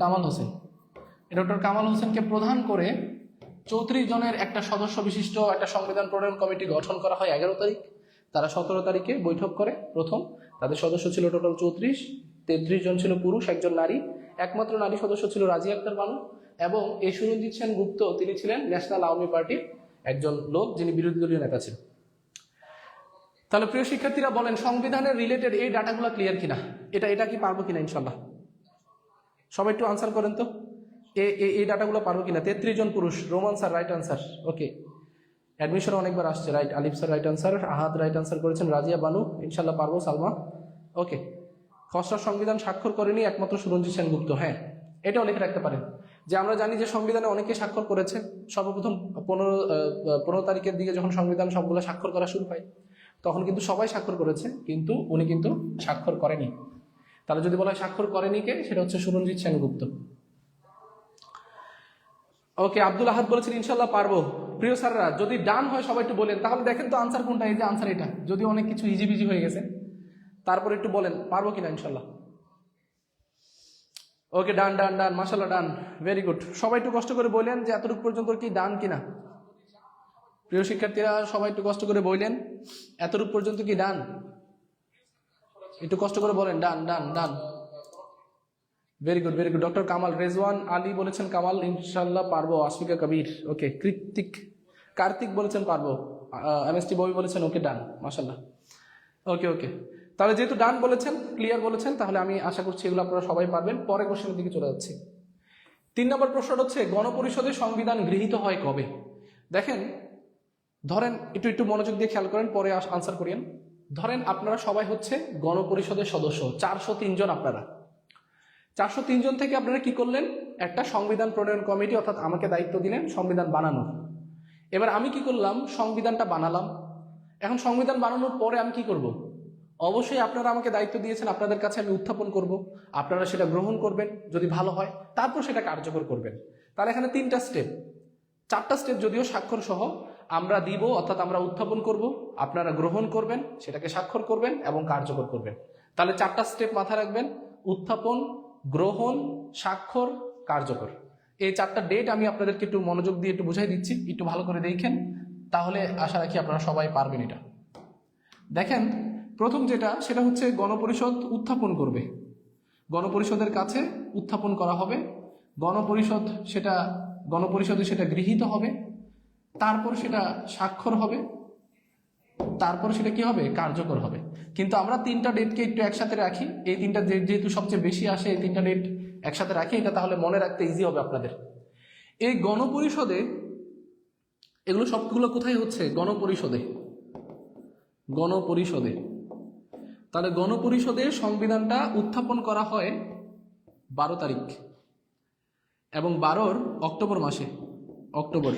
কামাল হোসেনকে প্রধান করে 34 জনের একটা সদস্য বিশিষ্ট একটা সংবিধান প্রণয়ন কমিটি গঠন করা হয় 11 তারিখ। তারা 17 তারিখে বৈঠক করে প্রথম। তাদের সদস্য ছিল টোটাল 33 জন ছিল পুরুষ, একজন নারী। একমাত্র নারী সদস্য ছিল রাজিয়া আক্তার বানু। এবং এই সুরঞ্জিত সেনগুপ্ত তিনি ছিলেন ন্যাশনাল আওয়ামী পার্টির একজন লোক, যিনি বিরোধী দলীয় নেতা ছিলেন। তাহলে প্রিয় শিক্ষার্থীরা বলেন, সংবিধানের রিলেটেড এই ডাটাগুলো ক্লিয়ার কিনা? এটা কি পারবো কিনা ইনশাল্লাহ? সবাই একটু আনসার করেন তো, এই ডাটাগুলো পারবো কিনা? 33 জন পুরুষ, রোমান স্যার রাইট আনসার, ওকে। অ্যাডমিশন অনেকবার আসছে, রাইট। আলিফ স্যার রাইট আনসার, আহাদ রাইট আনসার করেছেন, রাজিয়া বানু ইনশাল্লাহ পারবো, সালমা ওকে, খসড়া সংবিধান স্বাক্ষর করেনি একমাত্র সুরঞ্জিত সেনগুপ্ত। হ্যাঁ, এটাও লিখে রাখতে পারেন যে আমরা জানি যে সংবিধানে অনেকে স্বাক্ষর করেছে। সর্বপ্রথম 15 তারিখের দিকে যখন সংবিধান সবগুলো স্বাক্ষর করা শুরু হয় তখন কিন্তু সবাই স্বাক্ষর করেছে, কিন্তু উনি কিন্তু স্বাক্ষর করেনি। তাহলে যদি বলা হয় স্বাক্ষর করেনি কে, সেটা হচ্ছে সুরঞ্জিত সেনগুপ্ত। ওকে, আব্দুল আহাদ বলেছেন ইনশাল্লাহ পারবো। প্রিয় স্যাররা, যদি ডান হয় সবাই একটু বলেন, তাহলে দেখেন তো আনসার কোনটা। এই যে আনসার এটা, যদি অনেক কিছু ইজি বিজি হয়ে গেছে, তারপর একটু বলেন পারবো কিনা ইনশাল্লাহ। ওকে, ডান ডান ডান, মাশাল্লাহ ডান, ভেরি গুড। সবাই একটু কষ্ট করে বললেন যে এতটুকু পর্যন্ত কি ডান কিনা। প্রিয় শিক্ষার্থীরা সবাই একটু কষ্ট করে বললেন এতটুকু পর্যন্ত কি ডান, একটু কষ্ট করে বলেন done done done. Very good very good. Doctor Kamal, Rezwan Ali বলেছেন কামাল ইনশাল্লাহ পারবো। আশফিকা কবির, ওকে। কার্তিক বলেছেন পারবো। এমএসটি ববি বলেছেন ওকে ডান, মাশাল্লাহ। ওকে ওকে, তাহলে যেহেতু ডান বলেছেন, ক্লিয়ার বলেছেন, তাহলে আমি আশা করছি এগুলো আপনারা সবাই পারবেন। পরে কোশ্চেনের দিকে চলে যাচ্ছি। 3 নম্বর প্রশ্নটা হচ্ছে গণপরিষদে সংবিধান গৃহীত হয় কবে। দেখেন, ধরেন একটু মনোযোগ দিয়ে খেয়াল করেন, পরে আনসার করিয়েন। ধরেন আপনারা সবাই হচ্ছে গণপরিষদের সদস্য, 403 জন। আপনারা 403 জন থেকে আপনারা কি করলেন, একটা সংবিধান প্রণয়ন কমিটি, অর্থাৎ আমাকে দায়িত্ব দিলেন সংবিধান বানানোর। এবার আমি কি করলাম, সংবিধানটা বানালাম। এখন সংবিধান বানানোর পরে আমি কি করব, অবশ্যই আপনারা আমাকে দায়িত্ব দিয়েছেন, আপনাদের কাছে আমি উত্থাপন করব, আপনারা সেটা গ্রহণ করবেন যদি ভালো হয়, তারপর সেটা কার্যকর করবেন। তাহলে এখানে 3টা স্টেপ, 4টা স্টেপ যদিও স্বাক্ষর সহ আমরা দিব, অর্থাৎ আমরা উত্থাপন করব, আপনারা গ্রহণ করবেন, সেটাকে স্বাক্ষর করবেন এবং কার্যকর করবেন। তাহলে 4টা স্টেপ মাথায় রাখবেন, উত্থাপন, গ্রহণ, স্বাক্ষর, কার্যকর। এই 4টা ডেট আমি আপনাদেরকে একটু মনোযোগ দিয়ে একটু বুঝাই দিচ্ছি, একটু ভালো করে দেখেন, তাহলে আশা রাখি আপনারা সবাই পারবেন এটা। দেখেন, প্রথম যেটা সেটা হচ্ছে গণপরিষদ উত্থাপন করবে, গণপরিষদের কাছে উত্থাপন করা হবে, গণপরিষদে সেটা গৃহীত হবে, তারপর সেটা স্বাক্ষর হবে, তারপর সেটা কি হবে, কার্যকর হবে। কিন্তু আমরা 3টা ডেটকে একটু একসাথে রাখি, এই 3টা যেহেতু সবচেয়ে বেশি আসে, এই 3টা ডেট একসাথে রাখি, এটা তাহলে মনে রাখতে ইজি হবে আপনাদের। এই গণপরিষদে, এগুলো সবগুলো কোথায় হচ্ছে, গণপরিষদে। তাহলে গণপরিষদে সংবিধানটা উত্থাপন করা হয় 12 তারিখ এবং 12 অক্টোবর মাসে, অক্টোবর।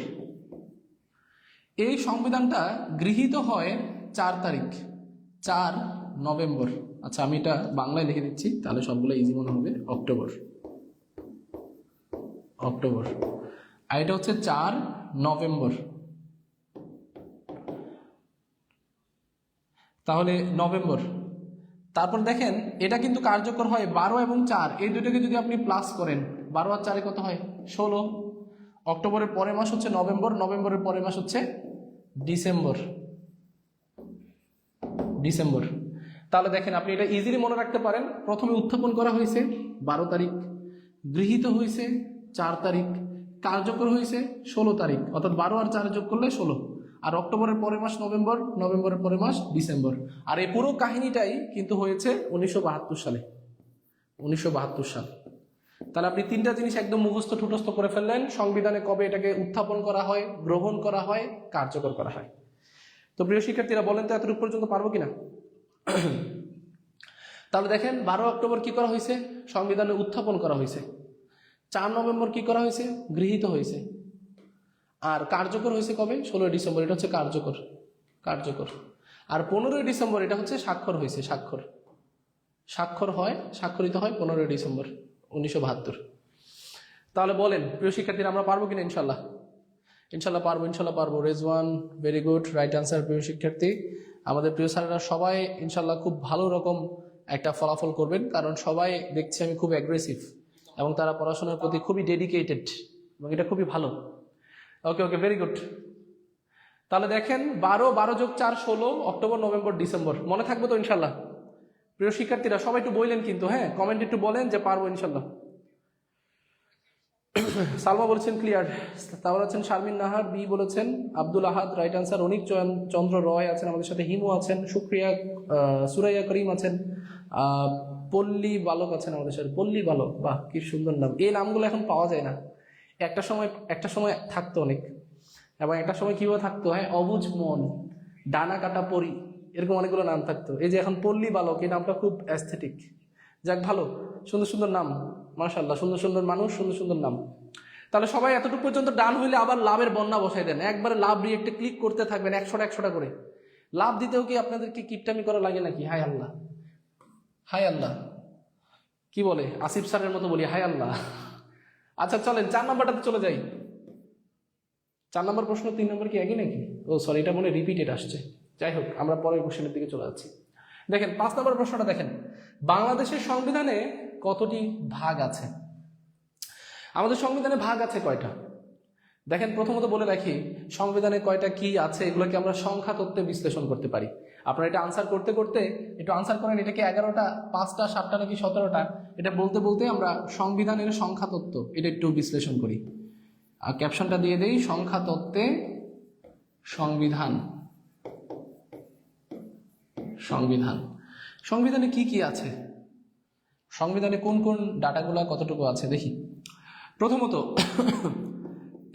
এই সংবিধানটা গৃহীত হয় 4 তারিখ, 4 নভেম্বর। আচ্ছা, আমি এটা বাংলায় লিখে দিচ্ছি, তাহলে সবগুলো ইজি মনে হবে। অক্টোবর, আর এটা হচ্ছে 4 নভেম্বর। তাহলে নভেম্বর। তারপর দেখেন, এটা কিন্তু কার্যকর হয় 12 এবং 4, এই দুটোকে যদি আপনি প্লাস করেন, 12 আর 4 কত হয়, 16। অক্টোবরের পরের মাস হচ্ছে নভেম্বর, নভেম্বরের পরের মাস হচ্ছে ডিসেম্বর। তাহলে দেখেন, আপনি এটা ইজিলি মনে রাখতে পারেন। প্রথমে উত্থাপন করা হয়েছে 12 তারিখ, গৃহীত হয়েছে 4 তারিখ, কার্যকর হয়েছে 16 তারিখ, অর্থাৎ 12 আর 4 যোগ করলে 16। আর অক্টোবরের পরের মাস নভেম্বর, নভেম্বরের পরের মাস ডিসেম্বর। আর এই পুরো কাহিনীটাই কিন্তু হয়েছে 1972 সালে, 1972 সাল। তাহলে আপনি 3টা জিনিস একদম মুখস্থ ঠুটস্থ করে ফেললেন, সংবিধানে কবে এটাকে উত্থাপন করা হয়, গ্রহণ করা হয়, কার্যকর করা হয়। তো প্রিয় শিক্ষার্থীরা, বলেন তো এতটুকু পর্যন্ত পারবো কিনা। তাহলে দেখেন, 12 অক্টোবর কি করা হয়েছে, সংবিধানে উত্থাপন করা হয়েছে। 4 নভেম্বর কি করা হয়েছে, গৃহীত হয়েছে। আর কার্যকর হয়েছে কবে, 16 ডিসেম্বর, এটা হচ্ছে কার্যকর। আর 15 ডিসেম্বর এটা হচ্ছে স্বাক্ষর হয়েছে, স্বাক্ষরিত হয় 15 ডিসেম্বর 1972। তাহলে বলেন প্রিয় শিক্ষার্থীরা, আমরা পারবো কিনা ইনশাল্লাহ। ইনশাল্লাহ পারবো। Rezwan, very good, right answer. প্রিয় শিক্ষার্থী, আমাদের প্রিয় স্যারেরা সবাই ইনশাল্লাহ খুব ভালো রকম একটা ফলাফল করবেন, কারণ সবাই দেখছি আমি খুব অ্যাগ্রেসিভ এবং তারা পড়াশোনার প্রতি খুবই ডেডিকেটেড, এবং এটা খুবই ভালো। ওকে, ভেরি গুড। তাহলে দেখেন, 12 যোগ 4 16, অক্টোবর, নভেম্বর, ডিসেম্বর। মনে থাকবে তো ইনশাল্লাহ। প্রিয় শিক্ষার্থীরা সবাই একটু বললেন কিন্তু, হ্যাঁ, কমেন্ট একটু বলেন যে পারবো ইনশাল্লাহ। সালমা বলেছেন ক্লিয়ার। তারপর আছেন শারমিন নাহার, বি বলেছেন। আব্দুল আহাদ, রাইট আনসার। অনিক চন্দ্র রয় আছেন আমাদের সাথে, হিমু আছেন, সুরাইয়া করিম আছেন, পল্লী বালক আছেন আমাদের সাথে। পল্লী বালক, বাহ, কি সুন্দর নাম। এই নামগুলো এখন পাওয়া যায় না, একটা সময় থাকতো অনেক, এবং একটা সময় কিভাবে থাকতো, হ্যাঁ, অবুঝ মন, ডানা কাটা পরি, এরকম অনেকগুলো নাম থাকতো। এই যে এখন পল্লী বালক, এই নামটা খুব অ্যাস্থেটিক। যাক, ভালো, সুন্দর সুন্দর নাম, মাশাআল্লাহ, সুন্দর সুন্দর মানুষ, সুন্দর সুন্দর নাম। তাহলে সবাই এতটুকু পর্যন্ত ডান হইলে আবার লাভের বন্যা বসাই দেন, একবারে লাভ রিয়েক্টে ক্লিক করতে থাকবেন 100টা করে। লাভ দিতেও কি আপনাদেরকে কিপটামি করা লাগে নাকি? হায় আল্লাহ, হায় আল্লাহ, কি বলে আসিফ স্যারের মতো বলি, হায় আল্লাহ। আচ্ছা চলেন 4 নাম্বারটাতে চলে যাই। 4 নম্বর প্রশ্ন 3 নম্বর কি একই নাকি? ও সরি, এটা মনে রিপিটেড আসছে। যাই হোক, আমরা পরের কোশ্চেনের দিকে চলে যাচ্ছি। দেখেন 5 নম্বর প্রশ্নটা দেখেন, বাংলাদেশের সংবিধানে কতটি ভাগ আছে? আমাদের সংবিধানে ভাগ আছে কয়টা? দেখেন, প্রথমত বলে রাখি, সংবিধানে কয়টা কি আছে এগুলোকে আমরা সংখ্যা তত্ত্বে বিশ্লেষণ করতে পারি। আপনারা এটা আনসার করতে করতে একটু আনসার করেন, এটা কি 11টা, 5টা, 7টা নাকি 17টা, এটা বলতে বলতে আমরা সংবিধানের সংখ্যা তত্ত্ব এটা একটু বিশ্লেষণ করি। আর ক্যাপশনটা দিয়ে দেই, সংখ্যা তত্ত্বে সংবিধান। সংবিধান, সংবিধানে কি কি আছে, সংবিধানে কোন কোন ডাটাগুলা কতটুকু আছে দেখি। প্রথমত,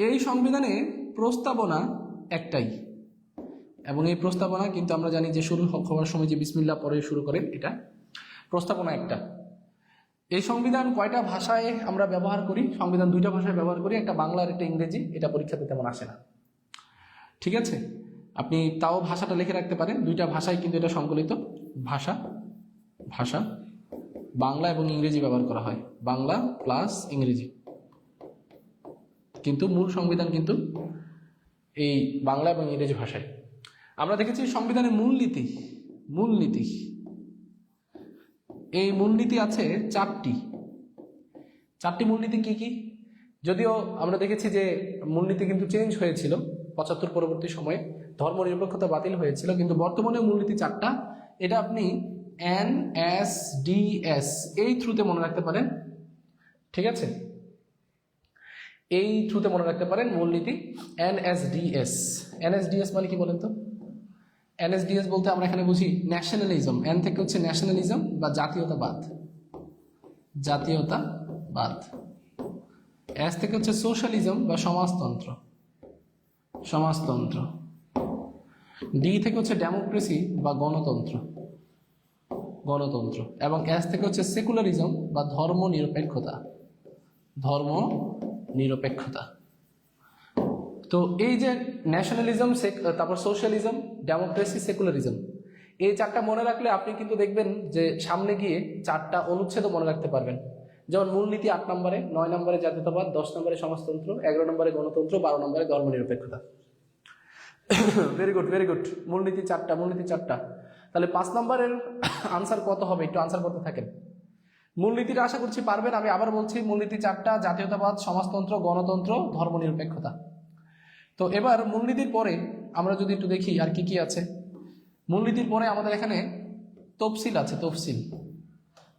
এই সংবিধানে প্রস্তাবনা একটাই, এবং এই প্রস্তাবনা কিন্তু আমরা জানি যে শুরু হওয়ার সময় যে বিসমিল্লাহ পরে শুরু করেন, এটা প্রস্তাবনা একটা। এই সংবিধান কয়টা ভাষায় আমরা ব্যবহার করি? সংবিধান 2টা ভাষায় ব্যবহার করি, একটা বাংলা আর একটা ইংরেজি। এটা পরীক্ষাতে তেমন আসে না, ঠিক আছে? আপনি তাও ভাষাটা লিখে রাখতে পারেন, 2টা ভাষায় কিন্তু এটা সংকলিত। ভাষা, ভাষা বাংলা এবং ইংরেজি ব্যবহার করা হয়, বাংলা প্লাস ইংরেজি। কিন্তু মূল সংবিধান কিন্তু এই বাংলা এবং ইংরেজি ভাষায়। আমরা দেখেছি সংবিধানের মূলনীতি, মূলনীতি, এই মূলনীতি আছে 4টি মূলনীতি কি কি? যদিও আমরা দেখেছি যে মূলনীতি কিন্তু চেঞ্জ হয়েছিল 75 পরবর্তী সময়ে, ধর্ম নিরপেক্ষতা বাতিল হয়েছিল, কিন্তু বর্তমানে মূলনীতি 4টা। এটা আপনি NSDS এই থ্রুতে মনে রাখতে পারেন, ঠিক আছে? এই থ্রুতে মনে রাখতে পারেন মূলনীতি NSDS। NSDS মানে কি বলেন তো? NSDS বলতে আমরা এখানে বুঝি ন্যাশনালিজম। N থেকে হচ্ছে ন্যাশনালিজম বা জাতীয়তাবাদ, জাতীয়তাবাদ। S থেকে হচ্ছে সোশ্যালিজম বা সমাজতন্ত্র, সমাজতন্ত্র। D থেকে হচ্ছে ডেমোক্রেসি বা গণতন্ত্র, গণতন্ত্র। এবং S থেকে হচ্ছে সেকুলারিজম বা ধর্ম নিরপেক্ষতা, ধর্ম নিরপেক্ষতা। তো এই যে ন্যাশনালিজম, তারপর সোশ্যালিজম, ডেমোক্রেসি, সেকুলারিজম, এই 4টা মনে রাখলে আপনি কিন্তু দেখবেন যে সামনে গিয়ে 4টা অনুচ্ছেদও মনে রাখতে পারবেন। যেমন মূলনীতি 8 নম্বরে, 9 নম্বরে জাতীয়তাবাদ, 10 নম্বরে সমাজতন্ত্র, 11 নম্বরে গণতন্ত্র, 12 নম্বরে ধর্ম নিরপেক্ষতা। Very good, very good. মূলনীতি 4টা, মূলনীতি 4টা। তাহলে 5 নম্বরের আনসার কত হবে? একটু আনসার করতে থাকেন। মূলনীতিটা আশা করছি পারবেন। আমি আবার বলছি, মূলনীতি 4টা, জাতীয়তাবাদ, সমাজতন্ত্র, গণতন্ত্র, ধর্ম নিরপেক্ষতা। তো এবার মূলনীতির পরে আমরা যদি একটু দেখি আর কি কি আছে। মূলনীতির পরে আমাদের এখানে তফসিল আছে, তফসিল।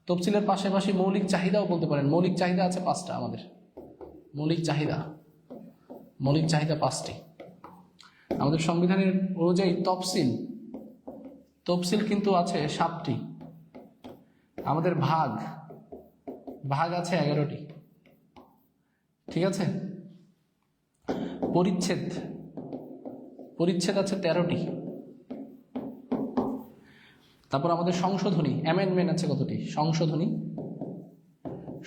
তফসিলের পাশাপাশি মৌলিক চাহিদাও বলতে পারেন। মৌলিক চাহিদা আছে 5টা আমাদের, মৌলিক চাহিদা, মৌলিক চাহিদা 5টি। আমাদের সংবিধানের অনুযায়ী তফসিল, তফসিল কিন্তু আছে 7টি। আমাদের ভাগ, ভাগ আছে 11টি, ঠিক আছে? পরিচ্ছেদ, পরিচ্ছেদ আছে 13টি। তারপর আমাদের সংশোধনী, অ্যামেন্ডমেন্ট আছে কতটি? সংশোধনী,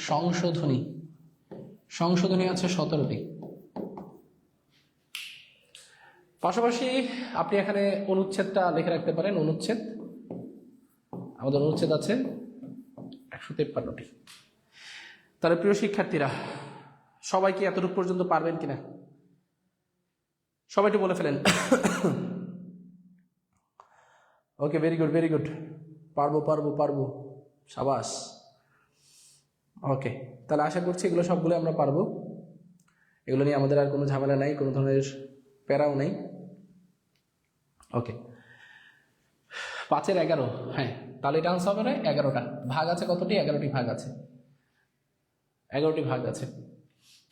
সংশোধনী, সংশোধনী আছে 17টি। পাশাপাশি আপনি এখানে অনুচ্ছেদটা লিখে রাখতে পারেন। অনুচ্ছেদ, আমাদের অনুচ্ছেদ আছে 153টি। তাহলে প্রিয় শিক্ষার্থীরা, সবাই কি এতটুকু পর্যন্ত পারবেন কিনা? সবাই একটু বলে ফেলেন। ওকে, ভেরি গুড, ভেরি গুড। পারবো পারবো পারবো, সাবাস। ওকে, তাহলে আশা করছি এগুলো সবগুলো আমরা পারবো। এগুলো নিয়ে আমাদের আর কোনো ঝামেলা নাই, কোনো ধরনের প্যারাও নেই। ওকে, 5-এর 11, হ্যাঁ, তাহলে এটা আনসার হবে না। 11টা ভাগ আছে কতটি? 11টি ভাগ আছে, 11টি ভাগ আছে।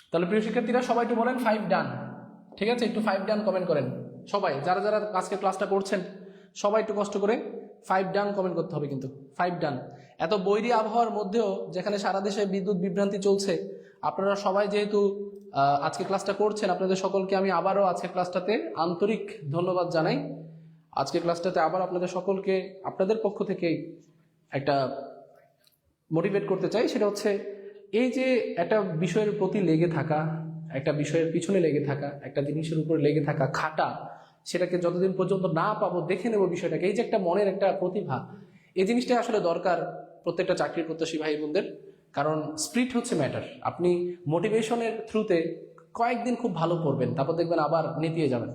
তাহলে প্রিয় শিক্ষার্থীরা সবাই একটু বলেন 5 ডান, ঠিক আছে? একটু 5 ডান কমেন্ট করেন সবাই, যারা যারা আজকে ক্লাসটা করছেন সবাই একটু কষ্ট করে 5 ডান কমেন্ট করতে হবে কিন্তু। 5 ডান। এত বৈরী আবহাওয়ার মধ্যেও, যেখানে সারা দেশে বিদ্যুৎ বিভ্রান্তি চলছে, আপনারা সবাই যেহেতু আজকে ক্লাসটা করছেন, আপনাদের সকলকে আমি আবারও আজকে ক্লাসটাতে আন্তরিক ধন্যবাদ জানাই। আজকে ক্লাসটাতে আবার আপনাদের সকলকে আপনাদের পক্ষ থেকে একটা মোটিভেট করতে চাই, সেটা হচ্ছে এই যে একটা বিষয়ের প্রতি লেগে থাকা, একটা বিষয়ের পিছনে লেগে থাকা, একটা জিনিসের উপরে লেগে থাকা, খাটা, সেটাকে যতদিন পর্যন্ত না পাবো দেখে নেব বিষয়টাকে, এই যে একটা মনের একটা প্রতিভা, এই জিনিসটা আসলে দরকার প্রত্যেকটা চাকরির প্রত্যাশী ভাই বোনদের। কারণ স্পিরিট হচ্ছে ম্যাটার। আপনি মোটিভেশনের থ্রুতে কয়েকদিন খুব ভালো করবেন, তারপর দেখবেন আবার নেতিয়ে যাবেন।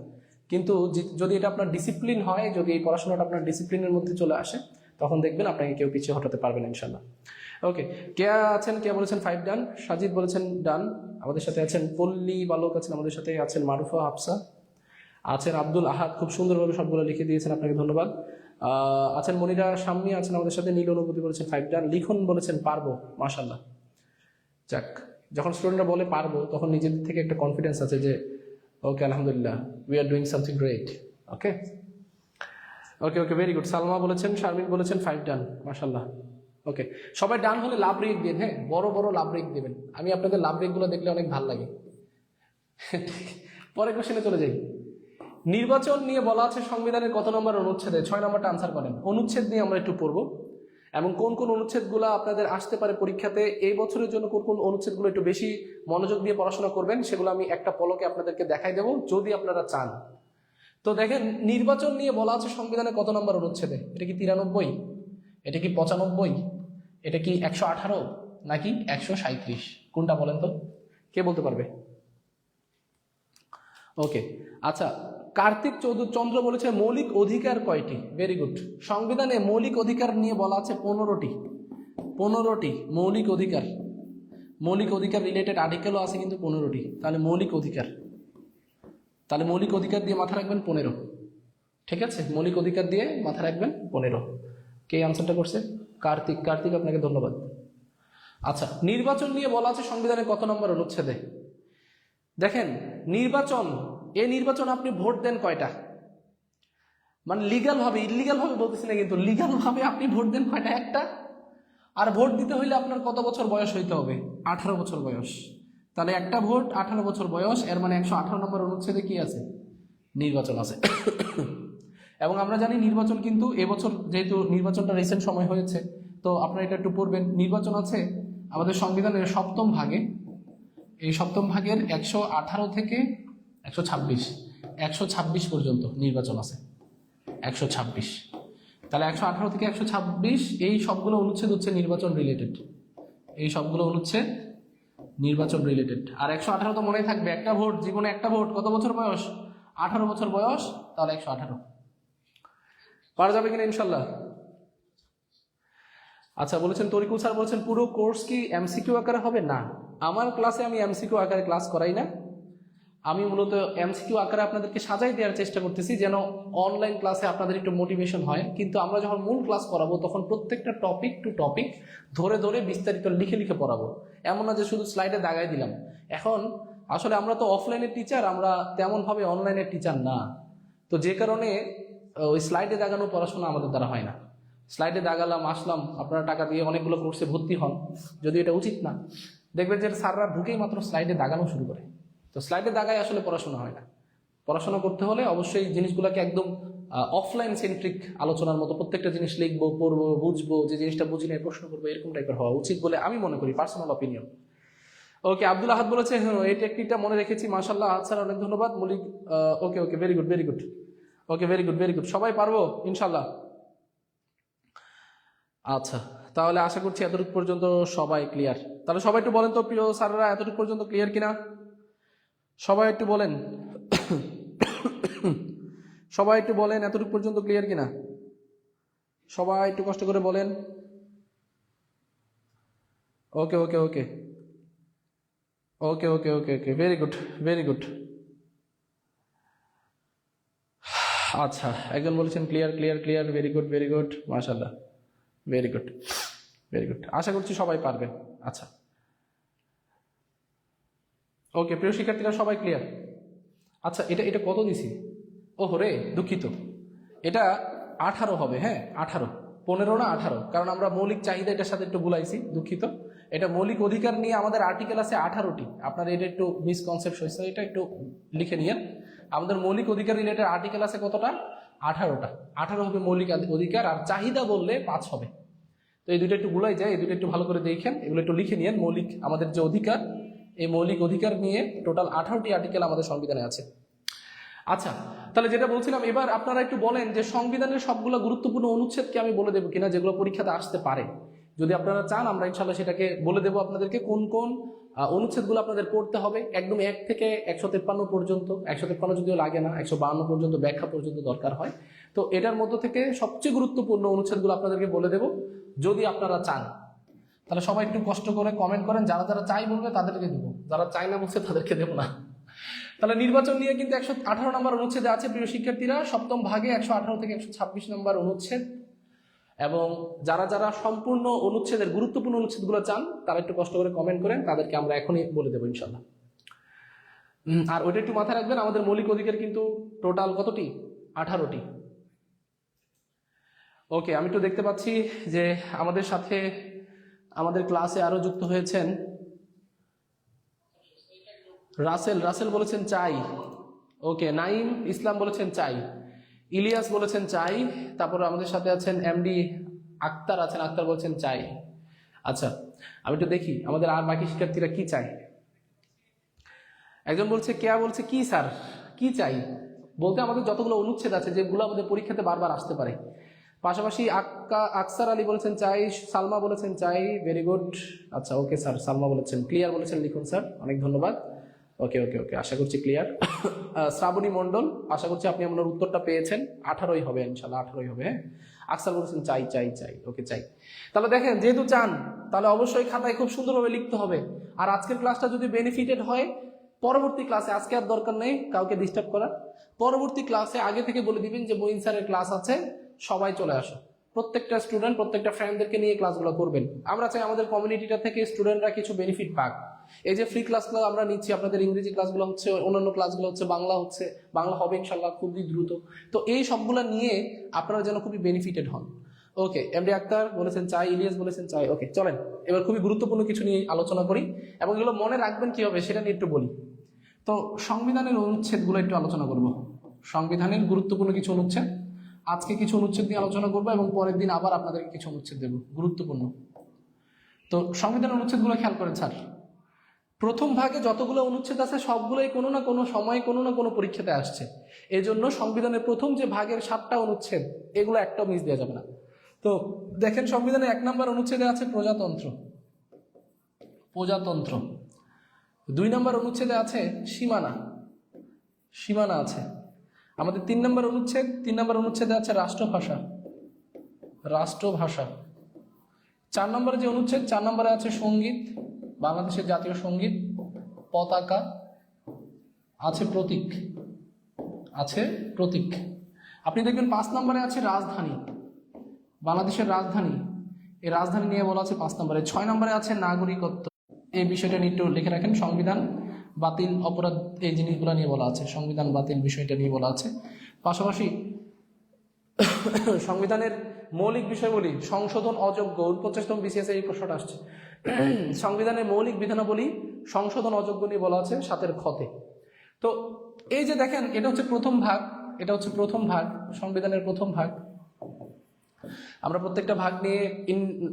কিন্তু যদি এটা আপনার ডিসিপ্লিন হয়, যদি এই পড়াশোনাটা আপনার ডিসিপ্লিনের মধ্যে চলে আসে, তখন দেখবেন আপনাকে কেউ পিছিয়ে হটাতে পারবেন ইনশাল্লাহ। ওকে, কে আছেন, কে বলেছেন 5 ডান, সাজিদ বলেছেন ডান, আমাদের সাথে আছেন পল্লী বালক আছেন, আমাদের সাথে আছেন মারুফা হাফসা আছেন, আব্দুল আহাদ খুব সুন্দরভাবে সবগুলো লিখে দিয়েছেন, আপনাকে ধন্যবাদ। আছেন মনিরা সাম্মি আছেন আমাদের সাথে, নীল অনুভূতি বলেছেন 5 ডান, লিখন বলেছেন পারবো, মাশাল্লাহ। যাক, যখন স্টুডেন্টরা বলে পারবো তখন নিজেদের থেকে একটা কনফিডেন্স আছে যে ওকে আলহামদুলিল্লাহ, we are doing something great. Okay okay okay, very good. Salma বলেছেন, শারমিন বলেছেন 5 ডান, মাশাল্লাহ। ওকে, সবাই ডান হলে লাভ রেক দিন, হ্যাঁ, বড় বড় লাভ রেক দেবেন, আমি আপনাদের লাভ রেকগুলো দেখলে অনেক ভালো লাগে। পরের কোশ্চেনে চলে যাই। নির্বাচন নিয়ে বলা আছে সংবিধানের কত নম্বর অনুচ্ছেদে? 6 নম্বরটা আনসার করেন। অনুচ্ছেদ নিয়ে আমরা একটু পড়বো এবং কোন কোন অনুচ্ছেদগুলো আপনাদের আসতে পারে পরীক্ষাতে, এই বছরের জন্য কোন কোন অনুচ্ছেদগুলো একটু বেশি মনোযোগ দিয়ে পড়াশোনা করবেন, সেগুলো আমি একটা পলকে আপনাদেরকে দেখাই দেবো যদি আপনারা চান। তো দেখেন, নির্বাচন নিয়ে বলা আছে সংবিধানের কত নম্বর অনুচ্ছেদে? এটা কি 93, এটা কি 95, এটা কি 118 নাকি 137? কোনটা বলেন তো, কে বলতে পারবে? ওকে, আচ্ছা, কার্তিক চন্দ্র বলেছে মৌলিক অধিকার কয়টি? Very good. সংবিধানে মৌলিক অধিকার নিয়ে বলা আছে 15টি মৌলিক অধিকার। মৌলিক অধিকার রিলেটেড আর্টিকেলও আছে কিন্তু 15টি। তাহলে মৌলিক অধিকার দিয়ে মাথা রাখবেন 15। ঠিক আছে, মৌলিক অধিকার দিয়ে মাথা রাখবেন 15। কে আনসারটা করছে? কার্তিক, আপনাকে ধন্যবাদ। আচ্ছা, নির্বাচন নিয়ে বলা আছে সংবিধানের কত নম্বর অনুচ্ছেদে? দেখেন, নির্বাচন আপনি ভোট দেন কয়টা? মানে লিগাল ভাবে, ইলিগাল ভাবে বলতেছি না, কিন্তু লিগাল ভাবে আপনি ভোট দেন কয়টা? একটা। আর ভোট দিতে হইলে আপনার কত বছর বয়স হইতে হবে? 18 বছর বয়স। তাহলে একটা ভোট 18 বছর বয়স, এর মানে 118 নম্বর অনুচ্ছেদে কি আছে? নির্বাচন আছে। এবং আমরা জানি নির্বাচন কিন্তু এবছর, যেহেতু নির্বাচনটা রিসেন্ট সময় হয়েছে, তো আপনারা এটা একটু পড়বেন। নির্বাচন আছে আমাদের সংবিধানের 7ম ভাগে, এই 7ম ভাগের 118 থেকে 126 পর্যন্ত নির্বাচন আছে। 126, তাহলে 118 থেকে 126 এই সবগুলো অনুচ্ছেদ হচ্ছে নির্বাচন রিলেটেড। আর 118 তো মনে থাকবে, একটা ভোট, জীবনে একটা ভোট, কত বছর বয়স? 18 বছর বয়স, তাহলে 118 পারা যাবে কিনা ইনশাল্লাহ? আচ্ছা, বলেছেন তরিকুল স্যার বলেছেন পুরো কোর্স কি এমসিকিউ আকারে হবে? না, আমার ক্লাসে আমি এমসিকিউ আকারে ক্লাস করাই না। আমি মূলত এমসিকিউ আকারে আপনাদেরকে সাজাই দেওয়ার চেষ্টা করতেছি, যেন অনলাইন ক্লাসে আপনাদের একটু মোটিভেশন হয়। কিন্তু আমরা যখন মূল ক্লাস করাবো তখন প্রত্যেকটা টপিক টু টপিক ধরে ধরে বিস্তারিত লিখে লিখে পড়াবো। এমন না যে শুধু স্লাইডে দাগাই দিলাম। এখন আসলে আমরা তো অফলাইনের টিচার, আমরা তেমনভাবে অনলাইনের টিচার না। তো যে কারণে ওই স্লাইডে দাগানো পড়াশোনা আমাদের দ্বারা হয় না। স্লাইডে দাগালাম, আসলাম, আপনারা টাকা দিয়ে অনেকগুলো কোর্সে ভর্তি হন, যদি এটা উচিত না। দেখবেন যে স্যাররা ঢুকেই মাত্র স্লাইডে দাগানো শুরু করে। তো স্লাইডে দাগায় আসলে পড়াশোনা হয় না। পড়াশোনা করতে হলে অবশ্যই জিনিসগুলোকে একদম অফলাইন সেন্ট্রিক আলোচনার মতো প্রত্যেকটা জিনিস লিখবো, পড়বো, বুঝবো, যে জিনিসটা বুঝি না প্রশ্ন করবো, এরকম টাইপের হওয়া উচিত বলে আমি মনে করি, পার্সোনাল অপিনিয়ন। ওকে, আব্দুল আহাদ বলেছে হ্যাঁ এই টেকনিকটা মনে রেখেছি, মাশাআল্লাহ। আচ্ছা, অনেক ধন্যবাদ মৌলিক। ওকে ওকে, very good. Okay, very good. সবাই পারবো ইনশাল্লাহ? আচ্ছা, তাহলে আশা করছি এতটুকু পর্যন্ত সবাই ক্লিয়ার। তাহলে সবাই একটু বলেন তো প্রিয় স্যাররা, এতটুকু পর্যন্ত ক্লিয়ার কিনা? সবাই একটু বলেন। এতটুকু পর্যন্ত ক্লিয়ার কিনা? সবাই একটু কষ্ট করে বলেন। ওকে, ভেরি গুড। আচ্ছা, একজন বলেছেন ক্লিয়ার, ভেরি গুড, মাশাআল্লাহ, ভেরি গুড। আশা করছি সবাই পারবেন। আচ্ছা, ওকে, প্রিয় শিক্ষার্থীরা সবাই ক্লিয়ার? আচ্ছা, এটা কত দিছি? ওহো রে, দুঃখিত, এটা 18 হবে। হ্যাঁ, 18, 15 না 18, কারণ আমরা মৌলিক চাহিদা এটার সাথে একটু ভুলাইছি, দুঃখিত। এটা মৌলিক অধিকার নিয়ে আমাদের আর্টিকেল আছে 18টি। আপনার এটা একটু মিসকনসেপ্ট হয়েছে, এটা একটু লিখে নিয়েন। আমাদের মৌলিক অধিকার রিলেটেড আর্টিকেল আছে কতটা? 18টা। 18 হবে মৌলিক অধিকার, আর চাহিদা বললে 5 হবে। তো এই দুটো একটু গুলাই যায়, এই দুটো একটু ভালো করে দেখেন, এগুলো একটু লিখে নিন। মৌলিক আমাদের যে অধিকার, এই মৌলিক অধিকার নিয়ে টোটাল 18টি আর্টিকেল আমাদের সংবিধানে আছে। আচ্ছা, তাহলে যেটা বলছিলাম, এবার আপনারা একটু বলেন যে সংবিধানের সবগুলো গুরুত্বপূর্ণ অনুচ্ছেদকে আমি বলে দেবো কিনা, যেগুলো পরীক্ষাতে আসতে পারে। যদি আপনারা চান আমরা ইনশাল্লাহ সেটাকে বলে দেবো আপনাদেরকে, কোন কোন অনুচ্ছেদগুলো আপনাদের পড়তে হবে, একদম 1 থেকে 153 পর্যন্ত। 153 যদিও লাগে না, 152 পর্যন্ত ব্যাখ্যা পর্যন্ত দরকার হয়। তো এটার মধ্য থেকে সবচেয়ে গুরুত্বপূর্ণ অনুচ্ছেদগুলো আপনাদেরকে বলে দেবো যদি আপনারা চান। তাহলে সবাই একটু কষ্ট করে কমেন্ট করেন, যারা যারা চাই বলবে তাদেরকে দেবো, যারা চাই না বলছে তাদেরকে দেবো না। তাহলে নির্বাচন নিয়ে কিন্তু 118 নম্বর অনুচ্ছেদে আছে প্রিয় শিক্ষার্থীরা, সপ্তম ভাগে 118 থেকে 126 নম্বর অনুচ্ছেদ। এবং যারা যারা সম্পূর্ণ অনুচ্ছেদের গুরুত্বপূর্ণ অনুচ্ছেদগুলো চান তারা একটু কষ্ট করে কমেন্ট করেন, তাদেরকে আমরা এখনই বলে দেবো ইনশাল্লাহ। আর ওইটা একটু মাথায় রাখবেন, আমাদের মৌলিক অধিকার কিন্তু টোটাল কতটি? 18টি। ওকে, আমি একটু দেখতে পাচ্ছি যে আমাদের সাথে আমাদের ক্লাসে আরো যুক্ত হয়েছেন রাসেল বলেছেন চাই। ওকে, নাইম ইসলাম বলেছেন চাই, ইলিয়াস বলেছেন চাই, তারপর আমাদের সাথে আছেন এমডি আক্তার আছেন, আক্তার বলেছেন চাই। আচ্ছা, আমি একটু দেখি আমাদের আর বাকি শিক্ষার্থীরা কি চাই। একজন বলছে, কেয়া বলছে কি স্যার কি চাই বলতে আমাদের যতগুলো অনুচ্ছেদ আছে যেগুলো আমাদের পরীক্ষাতে বারবার আসতে পারে। পাশাপাশি আকসার আলী বলেছেন চাই, সালমা বলেছেন চাই, ভেরি গুড। আচ্ছা ওকে স্যার, সালমা বলেছেন ক্লিয়ার বলেছেন, লিখুন স্যার, অনেক ধন্যবাদ। ওকে ওকে ওকে, আশা করছি ক্লিয়ার। শ্রাবণী মণ্ডল, আশা করছি আপনি আপনার উত্তরটা পেয়েছেন। 18ই হবে ইনশাল্লাহ, 18ই হবে। হ্যাঁ, আকসার বলেছেন চাই চাই চাই, ওকে চাই। তাহলে দেখেন, যেহেতু চান তাহলে অবশ্যই খাতায় খুব সুন্দরভাবে লিখতে হবে। আর আজকের ক্লাসটা যদি বেনিফিটেড হয়, পরবর্তী ক্লাসে, আজকে আর দরকার নেই কাউকে ডিস্টার্ব করা, পরবর্তী ক্লাসে আগে থেকে বলে দিবেন যে মঈন স্যারের ক্লাস আছে, সবাই চলে আসো। প্রত্যেকটা স্টুডেন্ট প্রত্যেকটা ফ্রেন্ডদেরকে নিয়ে ক্লাসগুলো করবেন। আমরা চাই আমাদের কমিউনিটিটা থেকে স্টুডেন্টরা কিছু বেনিফিট পাক। এই যে ফ্রি ক্লাসগুলো আমরা নিচ্ছি, আপনাদের ইংরেজি ক্লাসগুলো হচ্ছে, অন্যান্য ক্লাসগুলো হচ্ছে, বাংলা হচ্ছে, বাংলা হবে ইনশাল্লাহ খুবই দ্রুত। তো এই সবগুলো নিয়ে আপনারা যেন খুবই বেনিফিটেড হন। ওকে, এমডি আক্তার বলেছেন চাই, ইলিয়াস বলেছেন চাই। ওকে, চলেন এবার খুবই গুরুত্বপূর্ণ কিছু নিয়ে আলোচনা করি, এবং এগুলো মনে রাখবেন কি হবে সেটা নিয়ে একটু বলি। তো সংবিধানের অনুচ্ছেদগুলো একটু আলোচনা করব। সংবিধানের গুরুত্বপূর্ণ কিছু অনুচ্ছেদ, আজকে কিছু অনুচ্ছেদ নিয়ে আলোচনা করবো এবং পরের দিন আবার আপনাদেরকে কিছু অনুচ্ছেদ দেবো গুরুত্বপূর্ণ। তো সংবিধানের অনুচ্ছেদগুলো খেয়াল করেন স্যার। প্রথম ভাগে যতগুলো অনুচ্ছেদ আছে সবগুলোই কোনো না কোনো সময় কোনো না কোনো পরীক্ষাতে আসছে। এই জন্য সংবিধানের প্রথম যে ভাগের 7টা অনুচ্ছেদ, এগুলো একটাও মিস দেওয়া যাবে না। তো দেখেন, সংবিধানের 1 নম্বর অনুচ্ছেদে আছে প্রজাতন্ত্র, প্রজাতন্ত্র। 2 নম্বর অনুচ্ছেদে আছে সীমানা, সীমানা আছে। আমাদের 3 নম্বর অনুচ্ছেদ, 3 নম্বর অনুচ্ছেদে আছে রাষ্ট্রভাষা, রাষ্ট্রভাষা। 4 নম্বরে যে অনুচ্ছেদ, 4 নম্বরে আছে সঙ্গীত, বাংলাদেশের জাতীয় সঙ্গীত, পতাকা, আছে প্রতীক, আছে প্রতীক। আপনি দেখবেন 5 নম্বরে আছে রাজধানী, বাংলাদেশের রাজধানী, এই রাজধানী নিয়ে বলা আছে 5 নম্বরে। 6 নম্বরে আছে নাগরিকত্ব, এই বিষয়টা নিয়ে একটু লিখে রাখেন। সংবিধান বাতিল, অপরাধ, এই জিনিসগুলো নিয়ে বলা আছে, সংবিধান বাতিল বিষয়টা নিয়ে বলা আছে। পাশাপাশি সংবিধানের মৌলিক বিষয়গুলি সংশোধন অযোগ্য, 49তম বিসিএস এই প্রশ্নটা আসছে। সংবিধানের মৌলিক বিধানাবলী সংশোধন অযোগ্য নিয়ে বলা আছে 7-এর খতে। তো এই যে দেখেন, এটা হচ্ছে প্রথম ভাগ, এটা হচ্ছে প্রথম ভাগ, সংবিধানের প্রথম ভাগ। আমরা প্রত্যেকটা ভাগ নিয়ে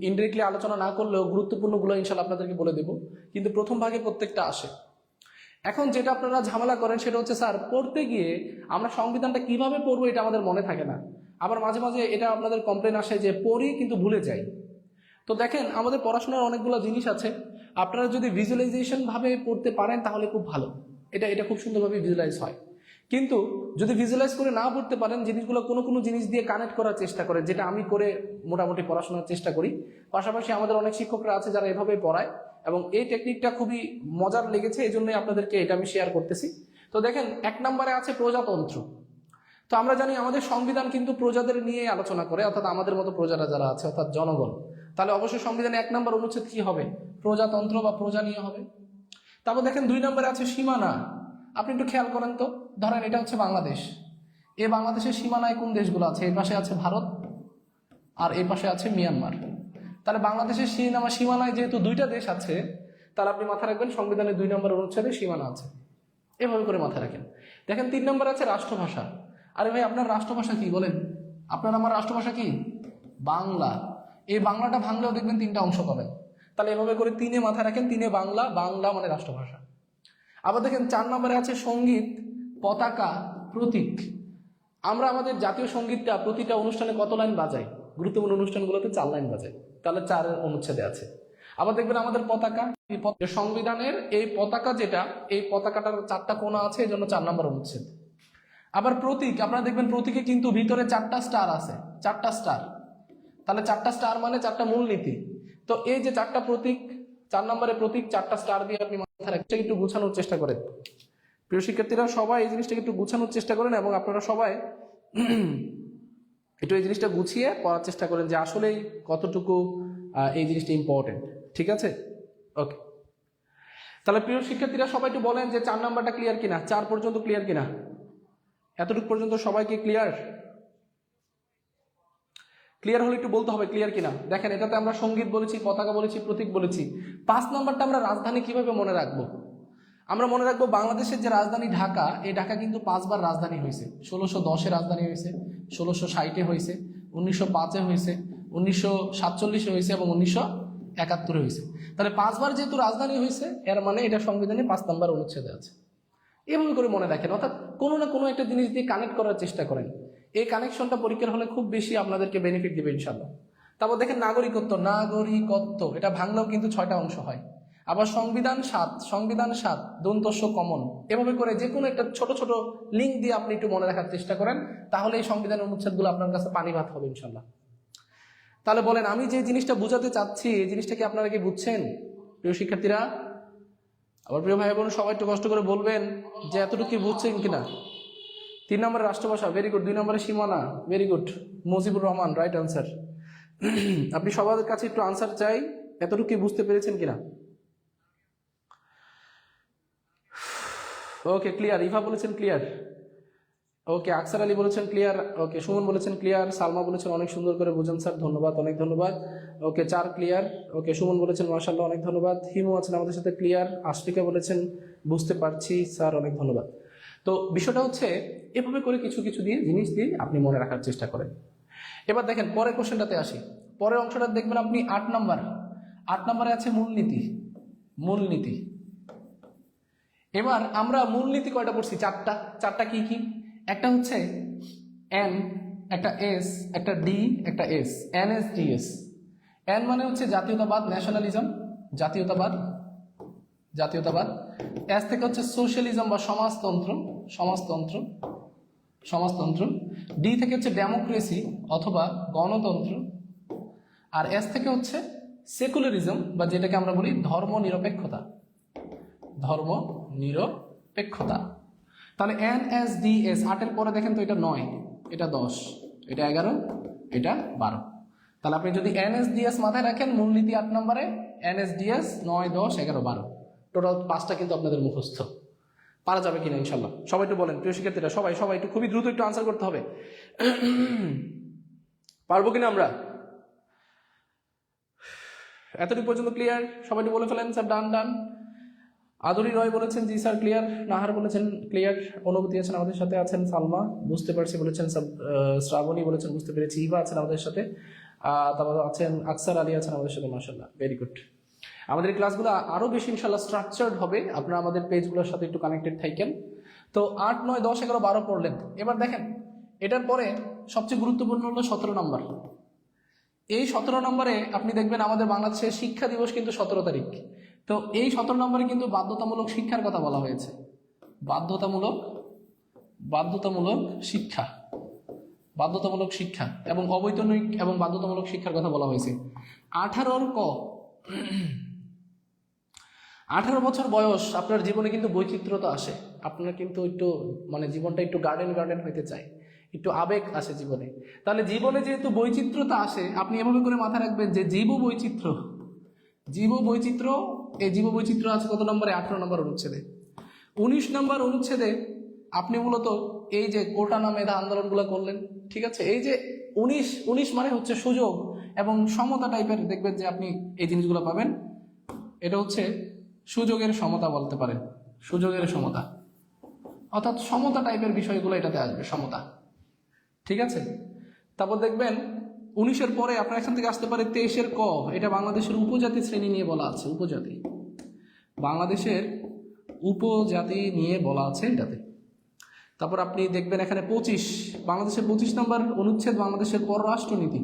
ইনডিরেক্টলি আলোচনা না করলেও গুরুত্বপূর্ণগুলো ইনশাল্লাহ আপনাদেরকে বলে দেব, কিন্তু প্রথম ভাগে প্রত্যেকটা আসে। এখন যেটা আপনারা ঝামেলা করেন সেটা হচ্ছে, স্যার পড়তে গিয়ে আমরা সংবিধানটা কিভাবে পড়বো এটা আমাদের মনে থাকে না। আবার মাঝে মাঝে এটা আপনাদের কমপ্লেন আসে যে পড়ি কিন্তু ভুলে যাই। তো দেখেন, আমাদের পড়াশোনার অনেকগুলো জিনিস আছে, আপনারা যদি ভিজুয়ালাইজেশন ভাবে পড়তে পারেন তাহলে খুব ভালো, এটা খুব সুন্দরভাবে ভিজুয়ালাইজ হয়। কিন্তু যদি ভিজুয়ালাইজ করে না পড়তে পারেন, জিনিসগুলো কোনো কোনো জিনিস দিয়ে কানেক্ট করার চেষ্টা করেন, যেটা আমি করে মোটামুটি পড়াশোনার চেষ্টা করি। পাশাপাশি আমাদের অনেক শিক্ষকরা আছে যারা এভাবে পড়ায়, এবং এই টেকনিকটা খুবই মজার লেগেছে, এই জন্যই আপনাদেরকে এটা আমি শেয়ার করতেছি। তো দেখেন, 1 নম্বরে আছে প্রজাতন্ত্র। তো আমরা জানি আমাদের সংবিধান কিন্তু প্রজাদের নিয়ে আলোচনা করে, অর্থাৎ আমাদের মতো প্রজারা যারা আছে, অর্থাৎ জনগণ। তাহলে অবশ্যই সংবিধানে 1 নম্বর অনুচ্ছেদ কি হবে? প্রজাতন্ত্র বা প্রজা নিয়ে হবে। তারপর দেখেন 2 নম্বরে আছে সীমানা। আপনি একটু খেয়াল করেন তো, ধরেন এটা হচ্ছে বাংলাদেশ, এই বাংলাদেশের সীমানায় কোন দেশগুলো আছে? এই পাশে আছে ভারত আর এই পাশে আছে মিয়ানমার। তাহলে বাংলাদেশের সীমানায় যেহেতু 2টা দেশ আছে, তাহলে আপনি মাথায় রাখবেন সংবিধানের 2 নম্বর অনুচ্ছেদে সীমানা আছে, এভাবে করে মাথায় রাখেন। দেখেন 3 নম্বর আছে রাষ্ট্রভাষা। আরে ভাই আপনার রাষ্ট্রভাষা কি বলেন? আপনার আমার রাষ্ট্রভাষা কি? বাংলা। এই বাংলাটা ভাঙলেও দেখবেন 3টা অংশ পাবেন। তাহলে এভাবে করে 3-এ মাথায় রাখেন, 3-এ বাংলা, বাংলা মানে রাষ্ট্রভাষা। আবার দেখেন 4 নম্বরে আছে সঙ্গীত, পতাকা, প্রতীক। আমরা আমাদের জাতীয় সঙ্গীতটা প্রতিটা অনুষ্ঠানে কত লাইন বাজাই? গুরুত্বপূর্ণ অনুষ্ঠানগুলোতে 4 লাইন বাজাই, তাহলে 4-এর অনুচ্ছেদে আছে। আবার দেখবেন আমাদের পতাকা, সংবিধানের এই পতাকা যেটা, এই পতাকাটার 4টা কোণা আছে, এই জন্য 4 নম্বর অনুচ্ছেদ। আবার প্রতীক, আপনারা দেখবেন প্রতীকে কিন্তু ভিতরে 4টা স্টার আছে, 4টা স্টার। তাহলে 4টা স্টার মানে 4টা মূলনীতি। তো এই যে 4টা প্রতীক, 4 নম্বরের প্রতীক 4টা স্টার দিয়ে আপনি মাথায় রাখতে একটু গুছানোর চেষ্টা করেন। প্রিয় শিক্ষার্থীরা সবাই এই জিনিসটাকে একটু গুছানোর চেষ্টা করেন, এবং আপনারা সবাই একটু এই জিনিসটা গুছিয়ে পড়ার চেষ্টা করেন যে আসলেই কতটুকু এই জিনিসটা ইম্পর্টেন্ট। ঠিক আছে, ওকে। তাহলে প্রিয় শিক্ষার্থীরা সবাই একটু বলেন যে 4 নাম্বারটা ক্লিয়ার কিনা, 4 পর্যন্ত ক্লিয়ার কিনা? এতটুকু পর্যন্ত সবাইকে ক্লিয়ার? ক্লিয়ার হলে একটু বলতে হবে ক্লিয়ার কিনা। দেখেন এটাতে আমরা সঙ্গীত বলেছি, পতাকা বলেছি, প্রতীক বলেছি। 5 নাম্বারটা আমরা রাজধানী কিভাবে মনে রাখবো? আমরা মনে রাখবো বাংলাদেশের যে রাজধানী ঢাকা, এই ঢাকা কিন্তু 5 বার রাজধানী হয়েছে। 1610-এ রাজধানী হয়েছে, 1660-এ হয়েছে, 1905-এ হয়েছে, 1947-এ হয়েছে এবং 1971-এ হয়েছে। তাহলে 5 বার যেহেতু রাজধানী হয়েছে, এর মানে এটা সংবিধানে 5 নম্বর অনুচ্ছেদে আছে। এভাবে করে মনে রাখেন, অর্থাৎ কোনো না কোনো একটা জিনিস দিয়ে কানেক্ট করার চেষ্টা করেন। এই কানেকশনটা পরীক্ষার হলে খুব বেশি আপনাদেরকে বেনিফিট দিবে ইনশাল্লাহ। তারপর দেখেন নাগরিকত্ব, নাগরিকত্ব এটা ভাঙলেও কিন্তু 6টা অংশ হয়। আবার সংবিধান 7, সংবিধান 7 দন্তস্য কমন। এভাবে করে যে কোনো একটা ছোট ছোট লিঙ্ক দিয়ে আপনি একটু মনে রাখার চেষ্টা করেন, তাহলে এই সংবিধানের অনুচ্ছেদগুলো আপনার কাছে পানি ভাত হবে ইনশাল্লাহ। তাহলে বলেন আমি যে জিনিসটা বোঝাতে চাচ্ছি, এই জিনিসটা কি আপনারা কি বুঝছেন প্রিয় শিক্ষার্থীরা? আবার প্রিয় ভাই বোন সবাই একটু কষ্ট করে বলবেন যে এতটুকু কি বুঝছেন কিনা। 3 নম্বরের রাষ্ট্রভাষা, ভেরি গুড। 2 নম্বরের সীমানা, very good. Mujibur Rahman, right answer. আপনি সবার কাছে একটু আনসার চাই, এতটুকু কি বুঝতে পেরেছেন কিনা? ওকে, ক্লিয়ার। ইভা বলেছেন ক্লিয়ার। ওকে, আকসার আলী বলেছেন ক্লিয়ার। ওকে, সুমন বলেছেন ক্লিয়ার। সালমা বলেছেন অনেক সুন্দর করে বুঝেন স্যার, ধন্যবাদ, অনেক ধন্যবাদ। ওকে, 4 ক্লিয়ার। ওকে, সুমন বলেছেন মাশাআল্লাহ, অনেক ধন্যবাদ। হিমু আছেন আমাদের সাথে ক্লিয়ার। আশফিকা বলেছেন বুঝতে পারছি স্যার, অনেক ধন্যবাদ। তো বিষয়টা হচ্ছে এভাবে করে কিছু কিছু দিয়ে জিনিস দিয়ে আপনি মনে রাখার চেষ্টা করেন। এবার দেখেন পরের কোশ্চেনটাতে আসি। পরের অংশটা দেখবেন আপনি 8 নাম্বার। 8 নাম্বারে আছে মূলনীতি। মূলনীতি। এবার আমরা মূলনীতি কয়টা পড়ছি? 4টা। 4টা কি কি? একটা হচ্ছে এন, একটা এস, একটা ডি, একটা এস। NSDS। এন মানে হচ্ছে জাতীয়তাবাদ, ন্যাশনালিজম, জাতীয়তাবাদ, জাতীয়তাবাদ। এস থেকে হচ্ছে সোশ্যালিজম বা সমাজতন্ত্র, সমাজতন্ত্র, সমাজতন্ত্র। ডি থেকে হচ্ছে ডেমোক্রেসি অথবা গণতন্ত্র। আর এস থেকে হচ্ছে সেকুলারিজম বা যেটাকে আমরা বলি ধর্ম নিরপেক্ষতা, ধর্ম নিরপেক্ষতা। তাহলে NSDS 8-এর পরে দেখেন তো এটা 9, এটা 10, এটা 11, এটা 12। তাহলে আপনি যদি NSDS মাথায় রাখেন, মূলনীতি 8 নম্বরে, NSDS 9, 10, 11, 12, টোটাল 5টা কিন্তু আপনাদের মুখস্থ। পারা যাবে কিনা ইনশাল্লাহ? সবাই একটু বলেন প্রিয় শিক্ষার্থীরা, সবাই সবাই একটু খুবই দ্রুত একটু আনসার করতে হবে। পারবো কিনা আমরা? এতটুকু পর্যন্ত ক্লিয়ার? সবাই একটু বলে ফেলেন স্যার ডান ডান। আদরি রয় বলেছেন জি স্যার ক্লিয়ার। নাহার বলেছেন ক্লিয়ার। অনুভূতি আছেন আমাদের সাথে, আছেন সালমা বুঝতে পারছি বলেছেন। শ্রাবণী বলেছেন বুঝতে পেরেছি। ইভা আছেন আমাদের সাথে, তারপর আছেন আকসার আলী আছেন আমাদের সাথে, মাশাআল্লাহ, ভেরি গুড। আমাদের এই ক্লাসগুলো আরো বেশি ইনশাআল্লাহ স্ট্রাকচার্ড হবে, আপনারা আমাদের পেজগুলোর সাথে একটু কানেক্টেড থাকেন। তো 8, 9, 10, 11, 12 পড়লেন। এবার দেখেন এটার পরে সবচেয়ে গুরুত্বপূর্ণ হলো 17 নম্বর। এই 17 নম্বরে আপনি দেখবেন আমাদের বাংলাদেশের শিক্ষা দিবস কিন্তু 17 তারিখ। তো এই 17 নম্বরে কিন্তু বাধ্যতামূলক শিক্ষার কথা বলা হয়েছে। বাধ্যতামূলক, বাধ্যতামূলক শিক্ষা, বাধ্যতামূলক শিক্ষা এবং অবৈতনিক এবং বাধ্যতামূলক শিক্ষার কথা বলা হয়েছে। 18 বছর বয়স, আপনার জীবনে কিন্তু বৈচিত্র্যতা আসে। আপনার কিন্তু একটু মানে জীবনটা একটু গার্ডেন গার্ডেন হইতে চায়, একটু আবেগ আসে জীবনে। তাহলে জীবনে যেহেতু বৈচিত্র্যতা আসে, আপনি এভাবে করে মাথায় রাখবেন যে জীব বৈচিত্র্য, জীব বৈচিত্র্য, এই জীব বৈচিত্র্য আছে কত নম্বরে? 18 নম্বর অনুচ্ছেদে। 19 নম্বর অনুচ্ছেদে আপনি মূলত এই যে কোটা না মেধা আন্দোলনগুলো করলেন, ঠিক আছে? এই যে 19 মানে হচ্ছে সুযোগ এবং সমতা টাইপের, দেখবেন যে আপনি এই জিনিসগুলো পাবেন। এটা হচ্ছে সুযোগের সমতা বলতে পারেন, সুযোগের সমতা, অর্থাৎ সমতা টাইপের বিষয়গুলো এটাতে আসবে, সমতা। ঠিক আছে। তারপর দেখবেন 19-এর পরে আপনার এখান থেকে আসতে পারে 23-এর ক, এটা বাংলাদেশের উপজাতি শ্রেণী নিয়ে বলা আছে, উপজাতি, বাংলাদেশের উপজাতি নিয়ে বলা আছে এটাতে। তারপর আপনি দেখবেন এখানে 25, বাংলাদেশের 25 নম্বর অনুচ্ছেদ বাংলাদেশের পররাষ্ট্রনীতি।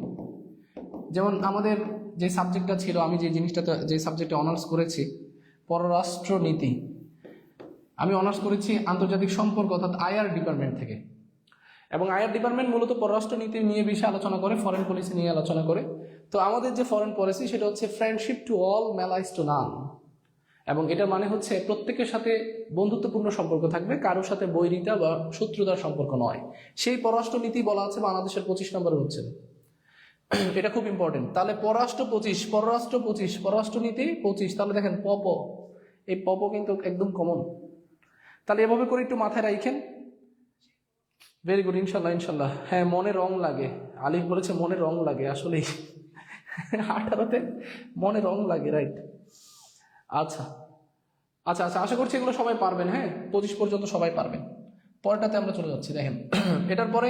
যেমন আমাদের যে সাবজেক্টটা ছিল, আমি যে জিনিসটাতে যে সাবজেক্টে অনার্স করেছি পররাষ্ট্রনীতি, আমি অনার্স করেছি আন্তর্জাতিক সম্পর্ক অর্থাৎ আইআর ডিপার্টমেন্ট থেকে। এবং আইআর ডিপার্টমেন্ট মূলত পররাষ্ট্রনীতি নিয়ে বেশি আলোচনা করে, ফরেন পলিসি নিয়ে আলোচনা করে। তো আমাদের যে ফরেন পলিসি সেটা হচ্ছে friendship to all, malice to none. এবং এটার মানে হচ্ছে প্রত্যেকের সাথে বন্ধুত্বপূর্ণ সম্পর্ক থাকবে, কারোর সাথে বৈরিতা বা শত্রুতার সম্পর্ক নয়। সেই পররাষ্ট্রনীতি বলা আছে বাংলাদেশের 25 নম্বরে হচ্ছে। এটা খুব ইম্পর্টেন্ট। তাহলে পররাষ্ট্র 25, পররাষ্ট্র 25, পররাষ্ট্রনীতি 25। তাহলে দেখেন পপ, এই পপ কিন্তু একদম কমন। তাহলে এভাবে করে একটু মাথায় রাখেন। ভেরি গুড, ইনশাল্লাহ ইনশাল্লাহ। হ্যাঁ, মনে রং লাগে, আলিফ বলেছে মনে রং লাগে, আসলেই 18-তে মনে রং লাগে, রাইট। আচ্ছা আচ্ছা আচ্ছা, আশা করছি এগুলো সবাই পারবেন। হ্যাঁ, 25 পর্যন্ত সবাই পারবেন। পরেরটাতে আমরা চলে যাচ্ছি। দেখেন এটার পরে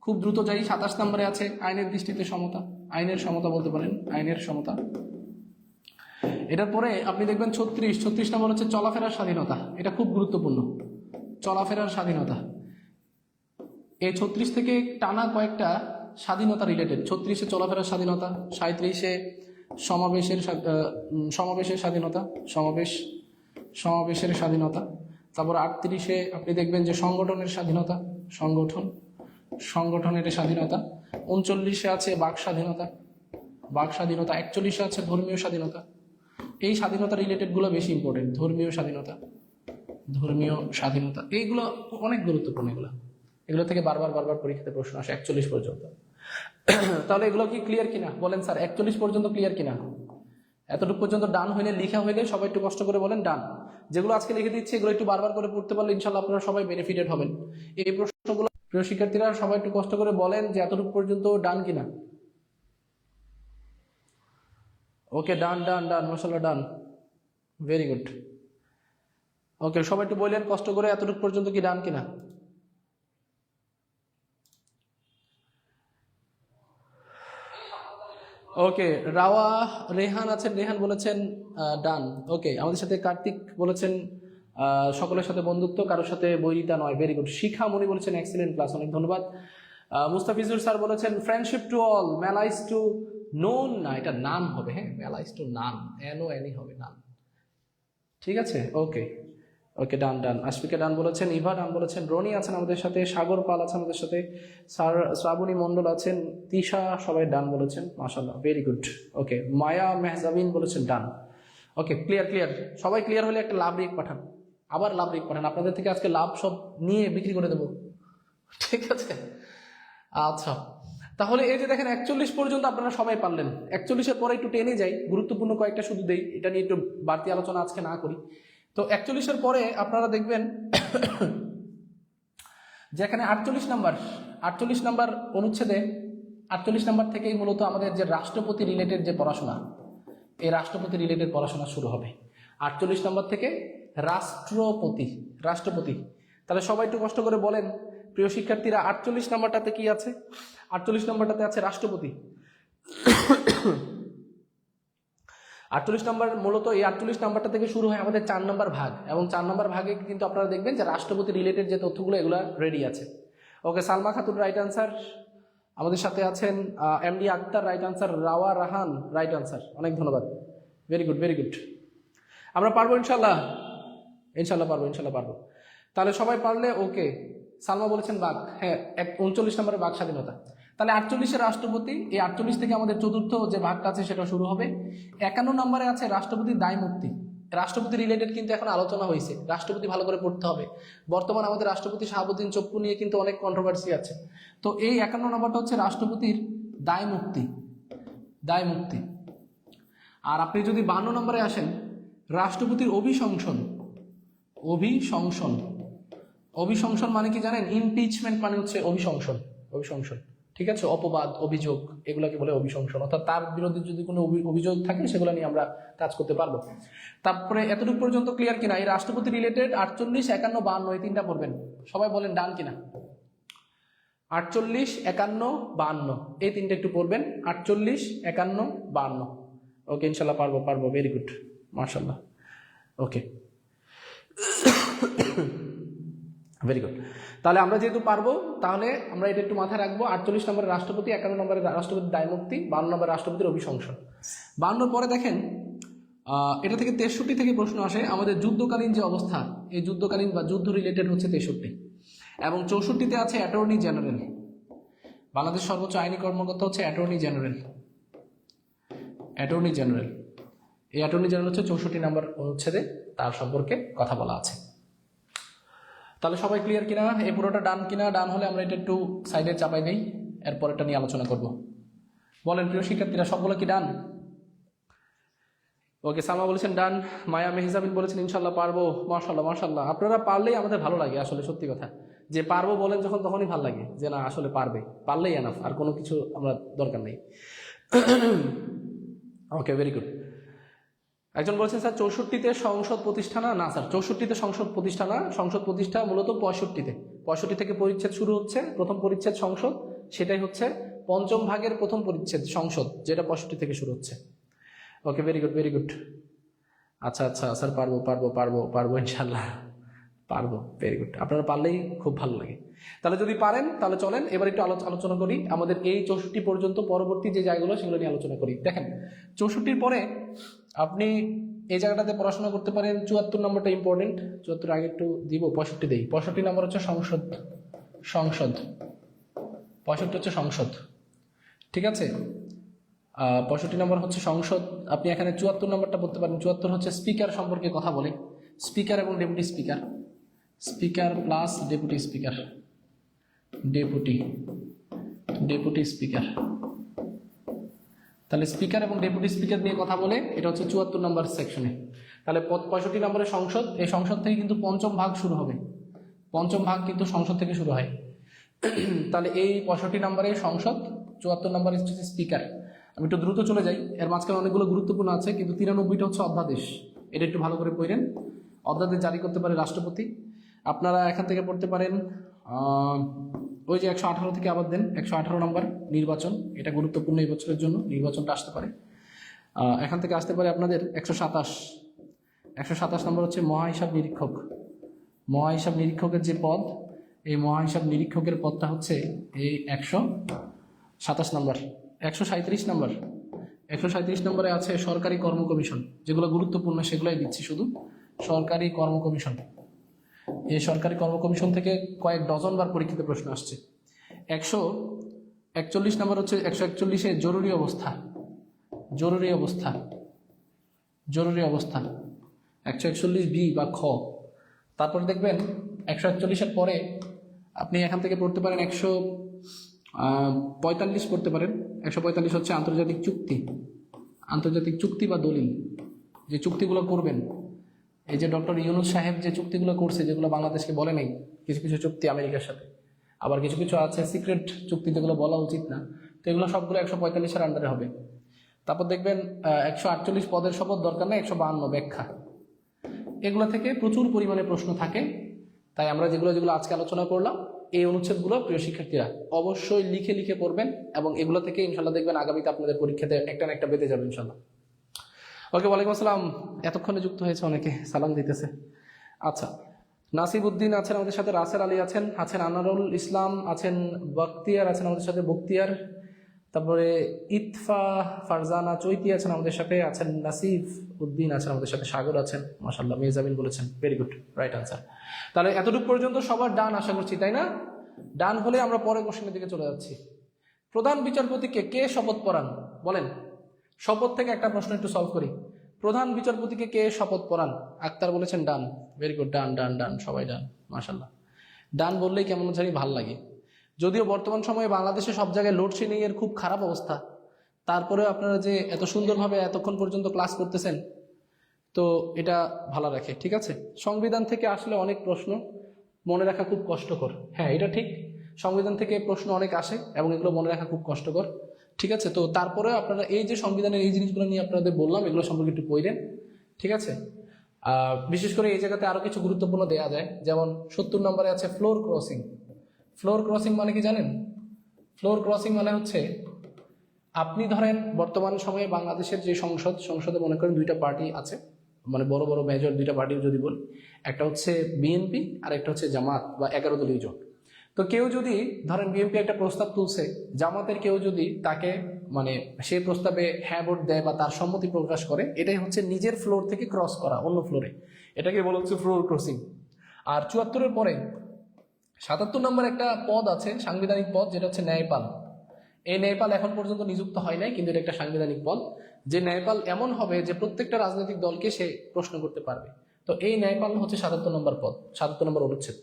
খুব দ্রুত যাই। 27 নম্বরে আছে আইনের দৃষ্টিতে সমতা, আইনের সমতা বলতে পারেন, আইনের সমতা। এটার পরে আপনি দেখবেন 36 নম্বর হচ্ছে চলাফেরার স্বাধীনতা। এটা খুব গুরুত্বপূর্ণ, চলাফেরার স্বাধীনতা। এই 36 থেকে টানা কয়েকটা স্বাধীনতা রিলেটেড। 36-এ চলাফেরার স্বাধীনতা, 37-এ সমাবেশের স্বাধীনতা, সমাবেশের স্বাধীনতা। তারপর 38-এ আপনি দেখবেন যে সংগঠনের স্বাধীনতা, সংগঠনের স্বাধীনতা। 39-এ আছে বাক স্বাধীনতা, 41-এ আছে ধর্মীয় স্বাধীনতা। এই স্বাধীনতা রিলেটেডগুলো বেশি ইম্পর্টেন্ট। ধর্মীয় স্বাধীনতা, এইগুলো অনেক গুরুত্বপূর্ণ। এগুলো থেকে বারবার পরীক্ষাতে প্রশ্ন আসে 41 পর্যন্ত। তাহলে এগুলো কি ক্লিয়ার কিনা বলেন স্যার? 41 পর্যন্ত ক্লিয়ার কিনা? এতটুকু পর্যন্ত ডান হইলে, লিখা হইলে সবাই একটু কষ্ট করে বলেন ডান। যেগুলো আজকে লিখে দিচ্ছি এগুলো একটু বারবার করে পড়তে পারলে ইনশাল্লাহ আপনারা সবাই বেনিফিটেড হবেন। এই প্রশ্নগুলো প্রিয় শিক্ষার্থীরা সবাই একটু কষ্ট করে বলেন যে এতটুকু পর্যন্ত ডান কিনা। ওকে, ডান, মাশাআল্লাহ, ডান, ভেরি গুড। ওকে, সবাই একটু বললেন কষ্ট করে এতটুকু পর্যন্ত কি ডান কিনা। ওকে, রেহান আছেন, রেহান বলেছেন ডান। ওকে, আমাদের সাথে কার্তিক বলেছেন সকলের সাথে বন্ধুত্ব, কারোর সাথে বৈরিতা নয়, ভেরি গুড। শিখা মনি বলেছেন এক্সিলেন্ট ক্লাস, অনেক ধন্যবাদ। মুস্তাফিজুর স্যার বলেছেন friendship to all, malice to none, না এটা নান হবে। হ্যাঁ, ম্যালাইজ টু নান, NONE হবে, নান। ঠিক আছে, ওকে ওকে, ডান। আশফিকা ডান বলেছেন, ইভা ডান বলেছেন, রনি আছেন আমাদের সাথে, সাগর পাল আছেন আমাদের সাথে, শ্রাবণী মন্ডল আছেন, তিশা, সবাই ডান বলেছেন, মাশাআল্লাহ, ভেরি গুড। ওকে, মায়া মেহজাবিন বলেছেন ডান। ওকে, ক্লিয়ার। সবাই ক্লিয়ার হলে একটা লাভ রিক পাঠান, আবার লাভ রিক পাঠান। আপনাদের থেকে আজকে লাভ সব নিয়ে বিক্রি করে দেবো, ঠিক আছে? আচ্ছা, তাহলে এই যে দেখেন 41 পর্যন্ত আপনারা সবাই পারলেন। 41-এর পরে একটু টেনে যাই, গুরুত্বপূর্ণ কয়েকটা শুধু দেই, এটা নিয়ে একটু বাড়তি আলোচনা আজকে না করি। তো 41-এর পরে আপনারা দেখবেন যে এখানে 48 নাম্বার অনুচ্ছেদে 48 নাম্বার থেকেই মূলত আমাদের যে রাষ্ট্রপতি রিলেটেড যে পড়াশোনা, এই রাষ্ট্রপতি রিলেটেড পড়াশোনা শুরু হবে 48 নাম্বার থেকে। রাষ্ট্রপতি। তাহলে সবাই একটু কষ্ট করে বলেন প্রিয় শিক্ষার্থীরা, 48 নাম্বারটাতে কি আছে? 48 নাম্বারটাতে আছে রাষ্ট্রপতি। 48 নাম্বার মূলত, এই 48 নাম্বারটা থেকে শুরু হয় আমাদের 4 নাম্বার ভাগ, এবং 4 নাম্বার ভাগে কিন্তু আপনারা দেখবেন যে রাষ্ট্রপতি রিলেটেড যে তথ্যগুলো এগুলো রেডি আছে। Okay, Salma Khatun right answer, আমাদের সাথে আছেন MD Akhtar right answer, Rawa Rahan right answer, অনেক ধন্যবাদ, ভেরি গুড। আমরা পারবো ইনশাল্লাহ পারবো। তাহলে সবাই পারলে ওকে। সালমা বলেছেন বাঘ, হ্যাঁ 39 নম্বরে বাঘ স্বাধীনতা। তাহলে 48-এর রাষ্ট্রপতি, এই 48 থেকে আমাদের চতুর্থ যে ভাগটা আছে সেটা শুরু হবে। 51 নম্বরে আছে রাষ্ট্রপতির দায় মুক্তি। রাষ্ট্রপতি রিলেটেড কিন্তু এখন আলোচনা হয়েছে, রাষ্ট্রপতি ভালো করে পড়তে হবে। বর্তমান আমাদের রাষ্ট্রপতি শাহাবুদ্দিন চপ্পু নিয়ে কিন্তু অনেক কন্ট্রোভার্সি আছে। তো এই 51 নম্বরটা হচ্ছে রাষ্ট্রপতির দায় মুক্তি। আর আপনি যদি 52 নম্বরে আসেন, রাষ্ট্রপতির অভিশংসন মানে কি জানেন? ইমপিচমেন্ট মানে হচ্ছে অভিশংসন, ঠিক আছে? অপবাদ, অভিযোগ, এগুলোকে বলে অভিশংসন। অর্থাৎ তার বিরুদ্ধে যদি কোনো অভিযোগ থাকে সেগুলো নিয়ে আমরা কাজ করতে পারবো। তারপরে এতটুকু পর্যন্ত ক্লিয়ার কিনা? এই রাষ্ট্রপতি রিলেটেড 48, 51, 52 এই তিনটা পড়বেন। সবাই বলেন ডান কিনা। 48, 51, 52 এই তিনটা একটু পড়বেন। 48, 51, 52। ওকে, ইনশাল্লাহ পারবো। ভেরি গুড, মাশাল্লাহ। ওকে, ভেরি গুড। তাহলে আমরা যেহেতু পারবো, তাহলে আমরা এটা একটু মাথায় রাখবো। 48 নম্বরের রাষ্ট্রপতি, 51 নম্বরের রাষ্ট্রপতির দায়মুক্তি, 52 নম্বরের রাষ্ট্রপতির অভিশংসন। 52 পরে দেখেন, এটা থেকে 63 থেকে প্রশ্ন আসে। আমাদের যুদ্ধকালীন যে অবস্থা, এই যুদ্ধকালীন বা যুদ্ধ রিলেটেড হচ্ছে 63, এবং 64তে আছে অ্যাটর্নি জেনারেল। বাংলাদেশ সর্বোচ্চ আইনি কর্মকর্তা হচ্ছে অ্যাটর্নি জেনারেল। এই অ্যাটর্নি জেনারেল হচ্ছে 64 নম্বর অনুচ্ছেদে তার সম্পর্কে কথা বলা আছে। তাহলে সবাই ক্লিয়ার কিনা? এই পুরোটা ডান কিনা? ডান হলে আমরা এটা একটু সাইডে চাপাই দেই, এরপর এটা নিয়ে আলোচনা করব। বলেন প্রিয় শিক্ষার্থীরা, সবগুলো কি ডান? ওকে, সালমা বলেছেন ডান, মায়া মেহজাবিন বলেছেন ইনশাল্লাহ পারবো। মাশাল্লাহ। আপনারা পারলেই আমাদের ভালো লাগে, আসলে সত্যি কথা। যে পারবো বলেন যখন, তখনই ভালো লাগে যে না আসলে পারলেই এনাফ, আর কোনো কিছু আমরা দরকার নেই। ওকে, ভেরি গুড। একজন বলছেন স্যার 64তে সংসদ প্রতিষ্ঠা না? না স্যার, 64তে সংসদ প্রতিষ্ঠা না। সংসদ প্রতিষ্ঠা মূলত 65 থেকে পরিচ্ছেদ শুরু হচ্ছে। প্রথম পরিচ্ছেদ সংসদ, সেটাই হচ্ছে পঞ্চম ভাগের প্রথম পরিচ্ছেদ সংসদ, যেটা 65 থেকে শুরু হচ্ছে। ওকে, ভেরি গুড। আচ্ছা স্যার, পারবো ইনশাল্লাহ পারবো। ভেরি গুড, আপনারা পারলেই খুব ভালো লাগে। তাহলে যদি পারেন তাহলে চলেন এবার একটু আলোচনা করি আমাদের এই 64 পর্যন্ত পরবর্তী যে জায়গাগুলো সেগুলো নিয়ে আলোচনা করি। দেখেন, 64 পরে আপনি এই জায়গাটাতে পড়াশোনা করতে পারেন। 74 নম্বরটা ইম্পর্টেন্ট, 74 আগে একটু দিব, 65 দেই। 65 নম্বর হচ্ছে সংসদ। 65 হচ্ছে সংসদ, ঠিক আছে। 65 নম্বর হচ্ছে সংসদ। আপনি এখানে 74 নম্বরটা পড়তে পারেন। 74 হচ্ছে স্পিকার সম্পর্কে কথা বলে, স্পিকার এবং deputy speaker, speaker plus deputy speaker, deputy speaker. তাহলে স্পিকার এবং ডেপুটি স্পিকার নিয়ে কথা বলে, এটা হচ্ছে 74 নম্বর সেকশনে। তাহলে 65 নম্বরের সংসদ, এই সংসদ থেকে কিন্তু পঞ্চম ভাগ শুরু হবে। পঞ্চম ভাগ কিন্তু সংসদ থেকে শুরু হয়। তাহলে এই 65 নম্বরের সংসদ, 74 নম্বরে হচ্ছে স্পিকার। আমি একটু দ্রুত চলে যাই, এর মাঝখানে অনেকগুলো গুরুত্বপূর্ণ আছে, কিন্তু 93টা হচ্ছে অধ্যাদেশ। এটা একটু ভালো করে পড়েন। অধ্যাদেশ জারি করতে পারে রাষ্ট্রপতি। আপনারা এখান থেকে পড়তে পারেন, ওই যে 118 থেকে আবার দেন, 118 নম্বর নির্বাচন, এটা গুরুত্বপূর্ণ এই বছরের জন্য, নির্বাচনটা আসতে পারে। এখান থেকে আসতে পারে আপনাদের 127 নম্বর হচ্ছে মহাহিসাব নিরীক্ষক। মহাহিসাব নিরীক্ষকের যে পদ, এই মহাহিসাব নিরীক্ষকের পদটা হচ্ছে এই 127 নম্বর। 137 নম্বর, 137 নম্বরে আছে সরকারি কর্ম কমিশন। যেগুলো গুরুত্বপূর্ণ সেগুলোই দিচ্ছি শুধু। সরকারি কর্ম কমিশন, এই সরকারি কর্ম কমিশন থেকে কয়েক ডজন বার পরীক্ষিত প্রশ্ন আসছে। 141 নম্বর হচ্ছে 141-এ জরুরি অবস্থা। 141 বি বা খ। তারপরে দেখবেন 141-এর পরে আপনি এখান থেকে পড়তে পারেন 145 পড়তে পারেন। 145 হচ্ছে আন্তর্জাতিক চুক্তি বা দলিল, যে চুক্তিগুলো করবেন। এই যে ডক্টর ইউনূস সাহেব যে চুক্তিগুলো করছে, যেগুলো বাংলাদেশকে বলে নাই, কিছু কিছু চুক্তি আমেরিকার সাথে, আবার কিছু কিছু আছে সিক্রেট চুক্তি, যেগুলো বলা উচিত না, তো এগুলো সবগুলো 145-এর আন্ডারে হবে। তারপর দেখবেন 148 পদের শপথ দরকার নেই, 152 ব্যাখ্যা। এগুলো থেকে প্রচুর পরিমাণে প্রশ্ন থাকে। তাই আমরা যেগুলো আজকে আলোচনা করলাম, এই অনুচ্ছেদগুলো প্রিয় শিক্ষার্থীরা অবশ্যই লিখে পড়বেন, এবং এগুলো থেকে ইনশাল্লাহ দেখবেন আগামীতে আপনাদের পরীক্ষাতে একটা না একটা বেঁধে যাবে ইনশাল্লাহ। ওকে, ওয়ালাইকুম আসসালাম। এতক্ষণে যুক্ত হয়েছে অনেকে, সালাম দিতেছে। আচ্ছা, নাসিব উদ্দিন আছেন আমাদের সাথে, রাসেল আলী আছেন আনারুল ইসলাম আছেন, বখতিয়ার আছেন আমাদের সাথে, বখতিয়ার। তারপরে ইতফা ফারজানা চৈতি আছেন আমাদের সাথে, আছেন নাসিফ উদ্দিন আছেন আমাদের সাথে, সাগর আছেন, মাশাআল্লাহ। মেহজাবিন বলেছেন, ভেরি গুড, রাইট আনসার। তাহলে এতটুকু পর্যন্ত সবার ডান আশা করছি, তাই না? ডান হলে আমরা পরের কোশ্চেনের দিকে চলে যাচ্ছি। প্রধান বিচারপতিকে কে শপথ পড়ান? বলেন, শপথ থেকে একটা প্রশ্ন একটু সলভ করি। প্রধান বিচারপতিকে কে শপথ পড়ান? আক্তার বলেছেন ডান, ভেরি গুড, ডান, সবাই ডান, মাশাআল্লাহ। ডান বললেই কেমন জানি ভাল লাগে। যদিও বর্তমান সময়ে বাংলাদেশে সব জায়গায় লোডশেডিং এর খুব খারাপ অবস্থা, তারপরে আপনারা যে এত সুন্দরভাবে এতক্ষণ পর্যন্ত ক্লাস করতেছেন, তো এটা ভালো রাখে, ঠিক আছে। সংবিধান থেকে আসলে অনেক প্রশ্ন মনে রাখা খুব কষ্টকর, হ্যাঁ এটা ঠিক। সংবিধান থেকে প্রশ্ন অনেক আসে এবং এগুলো মনে রাখা খুব কষ্টকর, ঠিক আছে। তো তারপরে আপনারা এই যে সংবিধানের এই জিনিসগুলো নিয়ে আপনাদের বললাম, এগুলো সম্পর্কে একটু পড়েন, ঠিক আছে। বিশেষ করে এই জায়গাতে আরো কিছু গুরুত্বপূর্ণ দেয়া যায়, যেমন 70 নম্বরে আছে ফ্লোর ক্রসিং। ফ্লোর ক্রসিং মানে কি জানেন? ফ্লোর ক্রসিং মানে হচ্ছে আপনি ধরেন বর্তমান সময়ে বাংলাদেশের যে সংসদে মনে করেন দুইটা পার্টি আছে, মানে বড় বড় মেজর দুইটা পার্টি যদি বলি, একটা হচ্ছে বিএনপি আর একটা হচ্ছে জামাত বা 11 দলীয় জোট। তো কেউ যদি ধরেন বিএনপি একটা প্রস্তাব তুলছে, জামাতের কেউ যদি তাকে মানে সেই প্রস্তাবে হ্যাঁ ভোট দেয় বা তার সম্মতি প্রকাশ করে, এটাই হচ্ছে নিজের ফ্লোর থেকে ক্রস করা অন্য ফ্লোরে, এটাকে বলা হচ্ছে ফ্লোর ক্রসিং। আর 74-এর পরে 77 নম্বর একটা পদ আছে সাংবিধানিক পদ, যেটা হচ্ছে ন্যায়পাল। এই ন্যায়পাল এখন পর্যন্ত নিযুক্ত হয় নাই, কিন্তু এটা একটা সাংবিধানিক পদ। যে ন্যায়পাল এমন হবে যে প্রত্যেকটা রাজনৈতিক দলকে সে প্রশ্ন করতে পারবে। তো এই ন্যায়পাল হচ্ছে 77 নম্বর পদ, 77 নম্বর অনুচ্ছেদ।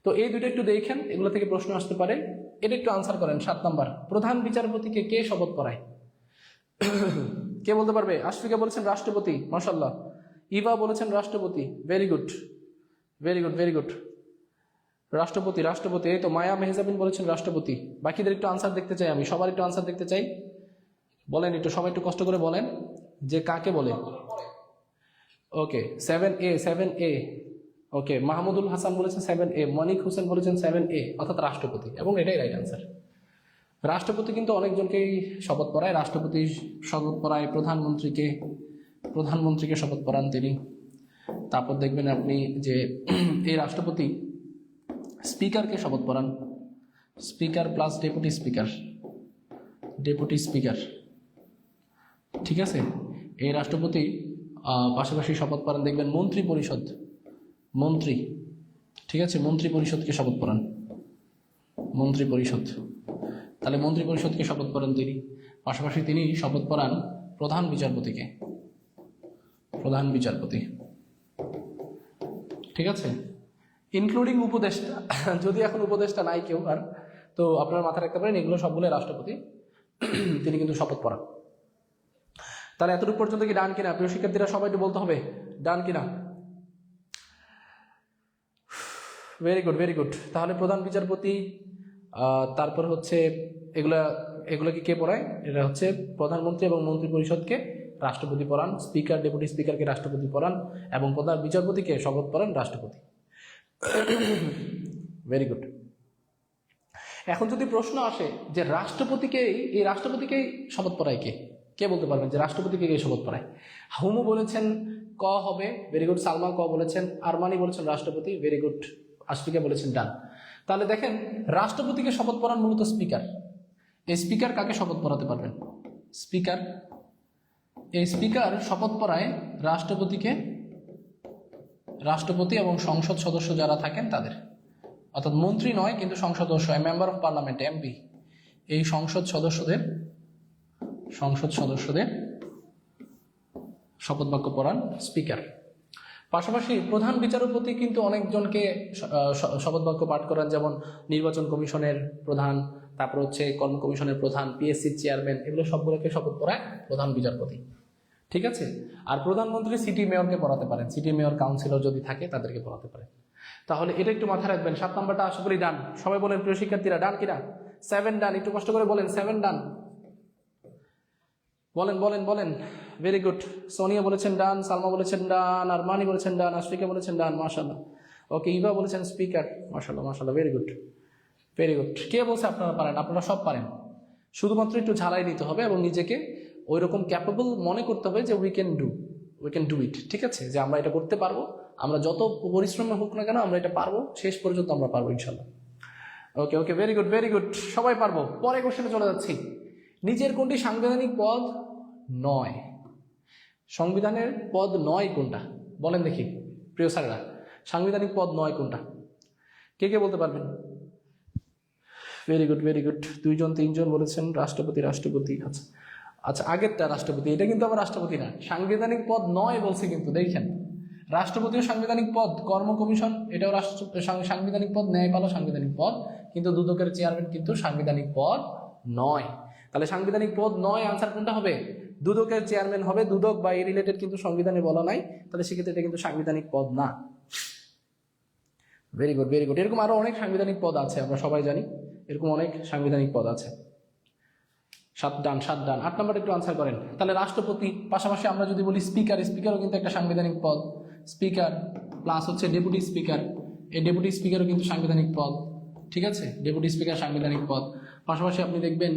তো এই দুটো একটু দেখেন, এগুলো থেকে প্রশ্ন আসতে পারে, এটা একটু আনসার করেন। 7 নম্বর, প্রধান বিচারপতিকে কে শপথ পড়ায়? কে বলতে পারবে? আশফিকা বলেছেন রাষ্ট্রপতি, মাশাআল্লাহ। ইভা বলেছেন রাষ্ট্রপতি, very good very good very good. রাষ্ট্রপতি রাষ্ট্রপতি, এই তো মায়া মেহজাবিন বলেছেন রাষ্ট্রপতি। বাকিদের একটু আনসার দেখতে চাই, আমি সবার একটু আনসার দেখতে চাই। বলেন একটু, সবাই একটু কষ্ট করে বলেন যে কাকে বলে। ওকে 7A 7A। ওকে, মাহমুদুল হাসান বলেছেন 7A, মনিক হোসেন বলেছেন 7A, অর্থাৎ রাষ্ট্রপতি, এবং এটাই রাইট আনসার। রাষ্ট্রপতি কিন্তু অনেকজনকেই শপথ পড়ায়, রাষ্ট্রপতি শপথ পড়ায় প্রধানমন্ত্রীকে শপথ পড়ান তিনি। তারপর দেখবেন আপনি যে এই রাষ্ট্রপতি স্পিকারকে শপথ পড়ান, স্পিকার প্লাস ডেপুটি স্পিকার, ঠিক আছে। এই রাষ্ট্রপতি পাশাপাশি শপথ পড়ান দেখবেন মন্ত্রী পরিষদ, ঠিক আছে, মন্ত্রী পরিষদকে শপথ পড়ান, মন্ত্রী পরিষদ। তাহলে মন্ত্রী পরিষদকে শপথ পড়ান তিনি। পাশাপাশি তিনি শপথ পড়ান প্রধান বিচারপতি, ঠিক আছে, ইনক্লুডিং উপদেষ্টা। যদি এখন উপদেষ্টা নাই কেউ আর, তো আপনার মাথায় রাখতে পারেন এগুলো সবগুলো রাষ্ট্রপতি তিনি কিন্তু শপথ পড়ান। তাহলে এতটুকু পর্যন্ত কি ডান কিনা? প্রিয় শিক্ষার্থীরা সবাই একটু বলতে হবে ডান কিনা। Very good very good. তাহলে প্রধান বিচারপতি, তারপর হচ্ছে এগুলোকে কে পড়ায়? এটা হচ্ছে প্রধানমন্ত্রী এবং মন্ত্রী পরিষদকে রাষ্ট্রপতি পড়ান, স্পিকার ডেপুটি স্পিকারকে রাষ্ট্রপতি পড়ান, এবং প্রধান বিচারপতিকে শপথ পড়ান রাষ্ট্রপতি। Very good. এখন যদি প্রশ্ন আসে যে রাষ্ট্রপতিকেই শপথ পড়ায় কে বলতে পারবেন যে রাষ্ট্রপতিকে কে শপথ পড়ায়? হুমু বলেছেন ক হবে, ভেরি গুড। সালমা ক বলেছেন, আরমানি বলেছেন রাষ্ট্রপতি, ভেরি গুড। আশফিকা বলেছেন ডান। তাহলে দেখেন রাষ্ট্রপতিকে শপথ পড়ান মূলত স্পিকার। এই স্পিকার কাকে শপথ পড়াতে পারবেন? এই স্পিকার শপথ পড়ায় রাষ্ট্রপতি এবং সংসদ সদস্য যারা থাকেন তাদের, অর্থাৎ মন্ত্রী নয় কিন্তু সংসদ সদস্য, মেম্বার অফ পার্লামেন্ট, এমপি, এই সংসদ সদস্যদের শপথ বাক্য পড়ান স্পিকার। পাশাপাশি প্রধান বিচারপতি কিন্তু অনেকজনকে শপথ বাক্য পাঠ করান, যেমন নির্বাচন কমিশনের প্রধান, তারপর হচ্ছে কর্ম কমিশনের প্রধান, পিএসসির চেয়ারম্যান, এগুলো সবগুলোকে শপথ পড়ায় প্রধান বিচারপতি, ঠিক আছে। আর প্রধানমন্ত্রী সিটি মেয়রকে পড়াতে পারেন, সিটি মেয়র কাউন্সিলর যদি থাকে তাদেরকে পড়াতে পারেন। তাহলে এটা একটু মাথায় রাখবেন। 7 নম্বরটা আশা করি ডান। সবাই বলেন প্রিয় শিক্ষার্থীরা ডান কিনা? 7 ডান, একটু কষ্ট করে বলেন 7 ডান, বলেন। Very good. সোনিয়া বলেছেন ডান, সালমা বলেছেন ডান, আরমানি বলেছেন ডান, আশফিকা বলেছেন ডান, মাশাআল্লাহ। ওকে, ইভা বলেছেন স্পিকার, মাশাআল্লাহ, ভেরি গুড। কে বলছে আপনারা পারেন? আপনারা সব পারেন, শুধুমাত্র একটু ঝালাই দিতে হবে এবং নিজেকে ওই রকম ক্যাপেবল মনে করতে হবে যে উই ক্যান ডু ইট, ঠিক আছে, যে আমরা এটা করতে পারবো, আমরা যত পরিশ্রম হোক না কেন আমরা এটা পারবো, শেষ পর্যন্ত আমরা পারবো ইনশাল্লাহ। ওকে, ভেরি গুড, সবাই পারবো। পরে কোশ্চেনে চলে যাচ্ছি। নিচের কোনটি সাংবিধানিক পদ নয়? সংবিধানের পদ নয় কোনটা? বলেন দেখি প্রিয় স্যারেরা, সাংবিধানিক পদ নয় কোনটা? কে বলতে পারবেন? ভেরি গুড 2জন 3জন বলেছেন রাষ্ট্রপতি। আচ্ছা, আগেরটা রাষ্ট্রপতি, এটা কিন্তু আবার রাষ্ট্রপতি না, সাংবিধানিক পদ নয় বলছে কিন্তু। দেখেন, রাষ্ট্রপতিও সাংবিধানিক পদ, কর্ম কমিশন এটাও সাংবিধানিক পদ, ন্যায়পালও সাংবিধানিক পদ, কিন্তু দুদকের চেয়ারম্যান কিন্তু সাংবিধানিক পদ নয়। তাহলে সাংবিধানিক পদ নয়, আনসার কোনটা হবে? দুদকের চেয়ারম্যান হবে। দুদক বা এই রিলেটেড কিন্তু সংবিধানে বলা নাই, তাহলে সেক্ষেত্রে এটা কিন্তু সাংবিধানিক পদ না। Very good. এরকম আরো অনেক সাংবিধানিক পদ আছে, আমরা সবাই জানি এরকম অনেক সাংবিধানিক পদ আছে। 7 ডান। 8 নম্বর একটু আনসার করেন। তাহলে রাষ্ট্রপতি, পাশাপাশি আমরা যদি বলি স্পিকারও কিন্তু একটা সাংবিধানিক পদ, স্পিকার প্লাস হচ্ছে ডেপুটি স্পিকার, এই ডেপুটি স্পিকারও কিন্তু সাংবিধানিক পদ, ঠিক আছে, ডেপুটি স্পিকার সাংবিধানিক পদ। পাশাপাশি আপনি দেখবেন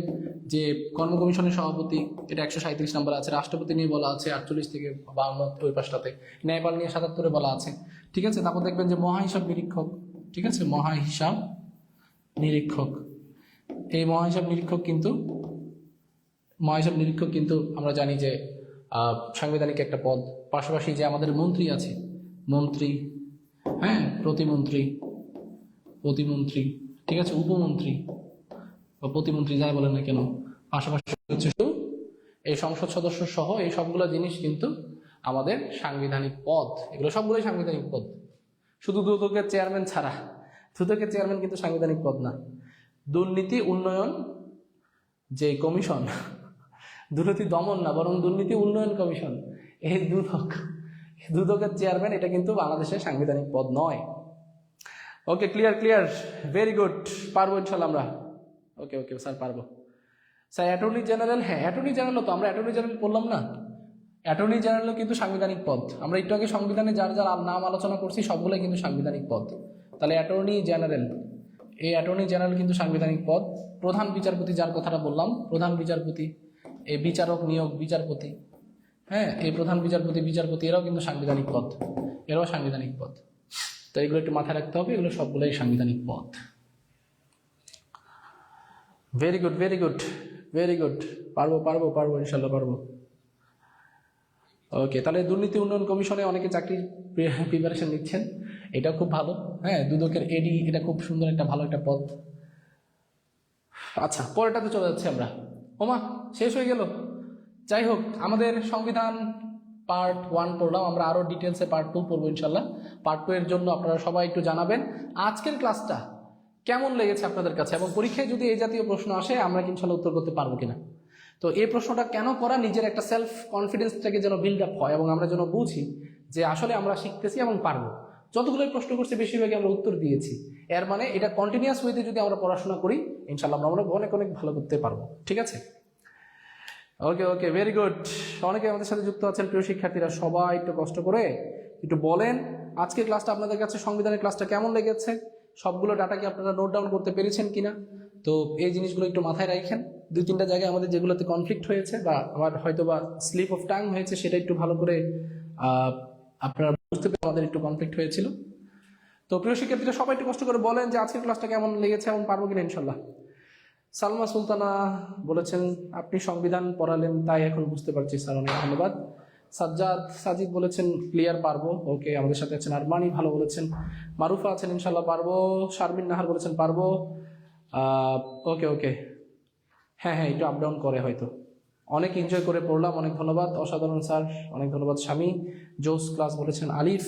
যে কর্ম কমিশনের সভাপতি, এটা 137 নম্বর আছে। রাষ্ট্রপতি নিয়ে বলা আছে 48 থেকে 52 ওই পাশটাতে। ন্যায়পাল নিয়ে 77-এ বলা আছে, ঠিক আছে। তারপর দেখবেন যে মহাহিসাব নিরীক্ষক, ঠিক আছে, মহাহিসাব নিরীক্ষক। এই মহাহিসাব নিরীক্ষক কিন্তু আমরা জানি যে সাংবিধানিক একটা পদ। পাশাপাশি যে আমাদের মন্ত্রী আছে, মন্ত্রী, হ্যাঁ, প্রতিমন্ত্রী, ঠিক আছে, উপমন্ত্রী বা প্রতিমন্ত্রী যাই বলেন না কেন। পাশাপাশি হচ্ছে এই সংসদ সদস্য সহ এই সবগুলো জিনিস কিন্তু আমাদের সাংবিধানিক পদ। এগুলো সবগুলোই সাংবিধানিক পদ, শুধু দুদকের চেয়ারম্যান ছাড়া। দুদকের চেয়ারম্যান কিন্তু সাংবিধানিক পদ না। দুর্নীতি উন্নয়ন যে কমিশন, দুর্নীতি দমন না, বরং দুর্নীতি উন্নয়ন কমিশন, এই দুদকের চেয়ারম্যান, এটা কিন্তু বাংলাদেশের সাংবিধানিক পদ নয়। ওকে, ক্লিয়ার, ভেরি গুড, পারবো ইনশাল্লাহ আমরা। ওকে স্যার, পারবো স্যার। অ্যাটর্নি জেনারেল, হ্যাঁ অ্যাটর্নি জেনারেল তো আমরা অ্যাটর্নি জেনারেল বললাম না। অ্যাটর্নি জেনারেলও কিন্তু সাংবিধানিক পদ। আমরা একটু আগে সংবিধানে যার নাম আলোচনা করছি সবগুলোই কিন্তু সাংবিধানিক পদ। তাহলে অ্যাটর্নি জেনারেল, এই অ্যাটর্নি জেনারেল কিন্তু সাংবিধানিক পদ। প্রধান বিচারপতি যার কথাটা বললাম, প্রধান বিচারপতি, এই বিচারক নিয়োগ বিচারপতি, হ্যাঁ, এই প্রধান বিচারপতি এরাও কিন্তু সাংবিধানিক পদ, এরাও সাংবিধানিক পদ। তো এগুলো একটু মাথায় রাখতে হবে, এগুলো সবগুলোই সাংবিধানিক পদ। ভেরি গুড, পারবো ইনশাল্লাহ পারবো। ওকে, তাহলে দুর্নীতি উন্নয়ন কমিশনে অনেকে চাকরির প্রিপারেশন নিচ্ছেন, এটা খুব ভালো। হ্যাঁ, দুদকের এডি, এটা খুব সুন্দর একটা ভালো একটা পদ। আচ্ছা, পরেরটাতে চলে যাচ্ছি আমরা। ওমা, শেষ হয়ে গেল। যাই হোক, আমাদের সংবিধান পার্ট 1 পড়লাম, আমরা আরো ডিটেলসে পার্ট 2 পড়বো ইনশাল্লাহ। পার্ট 2 এর জন্য আপনারা সবাই একটু জানাবেন আজকের ক্লাসটা কেমন লেগেছে আপনাদের কাছে, এবং পরীক্ষায় যদি এই জাতীয় প্রশ্ন আসে আমরা ইনশাল্লাহ উত্তর করতে পারবো কিনা। তো এই প্রশ্নটা কেন করা, নিজের একটা সেলফ কনফিডেন্সটাকে যেন বিল্ড আপ হয় এবং আমরা যেন বুঝি যে আসলে আমরা শিখতেছি এবং পারবো। যতগুলো প্রশ্ন করছি বেশিরভাগই আমরা উত্তর দিয়েছি, এর মানে এটা কন্টিনিউয়াস ওয়েতে যদি আমরা পড়াশোনা করি ইনশাল্লাহ আমরা অনেক ভালো করতে পারবো, ঠিক আছে। ওকে, ভেরি গুড। অনেকে আমাদের সাথে যুক্ত আছেন, প্রিয় শিক্ষার্থীরা, সবাই একটু কষ্ট করে একটু বলেন আজকের ক্লাসটা আপনাদের কাছে, সংবিধানের ক্লাসটা কেমন লেগেছে। সবগুলো ডাটা কি আপনারা নোট ডাউন করতে পেরেছেন কিনা। তো এই জিনিসগুলো একটু মাথায় রাখেন। 2-3টা জায়গায় আমাদের যেগুলোতে কনফ্লিক্ট হয়েছে বা আমার হয়তো বা স্লিপ অফ টাং হয়েছে, সেটা একটু ভালো করে আপনারা বুঝতে পেরে আমাদের একটু কনফ্লিক্ট হয়েছিল। তো প্রিয় শিক্ষার্থীরা সবাই একটু কষ্ট করে বলেন যে আজকের ক্লাসটা কেমন লেগেছে এবং পারবো কিনা ইনশাল্লাহ। সালমা সুলতানা বলেছেন আপনি সংবিধান পড়ালেন তাই এখন বুঝতে পারছি স্যার, অনেক ধন্যবাদ। সাজিদ বলেছেন ক্লিয়ার, পারবো। ওকে, আমাদের সাথে আছেন আরমানি, ভালো বলেছেন। মারুফা আছেন ইনশাল্লাহ পারবো। শারমিন নাহার বলেছেন পারবো। ওকে, হ্যাঁ, একটু আপ ডাউন করে হয়তো। অনেক এনজয় করে পড়লাম, অনেক ধন্যবাদ, অসাধারণ স্যার, অনেক ধন্যবাদ। স্বামী জোস ক্লাস বলেছেন আলিফ।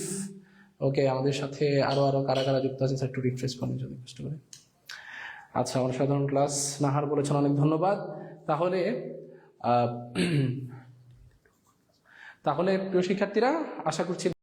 ওকে, আমাদের সাথে আরো কারা যুক্ত আছেন স্যার, একটু রিফ্রেশ করেন যদি কষ্ট করে। আচ্ছা, অসাধারণ ক্লাস নাহার বলেছেন, অনেক ধন্যবাদ। তাহলে প্রিয় শিক্ষার্থীরা আশা করছি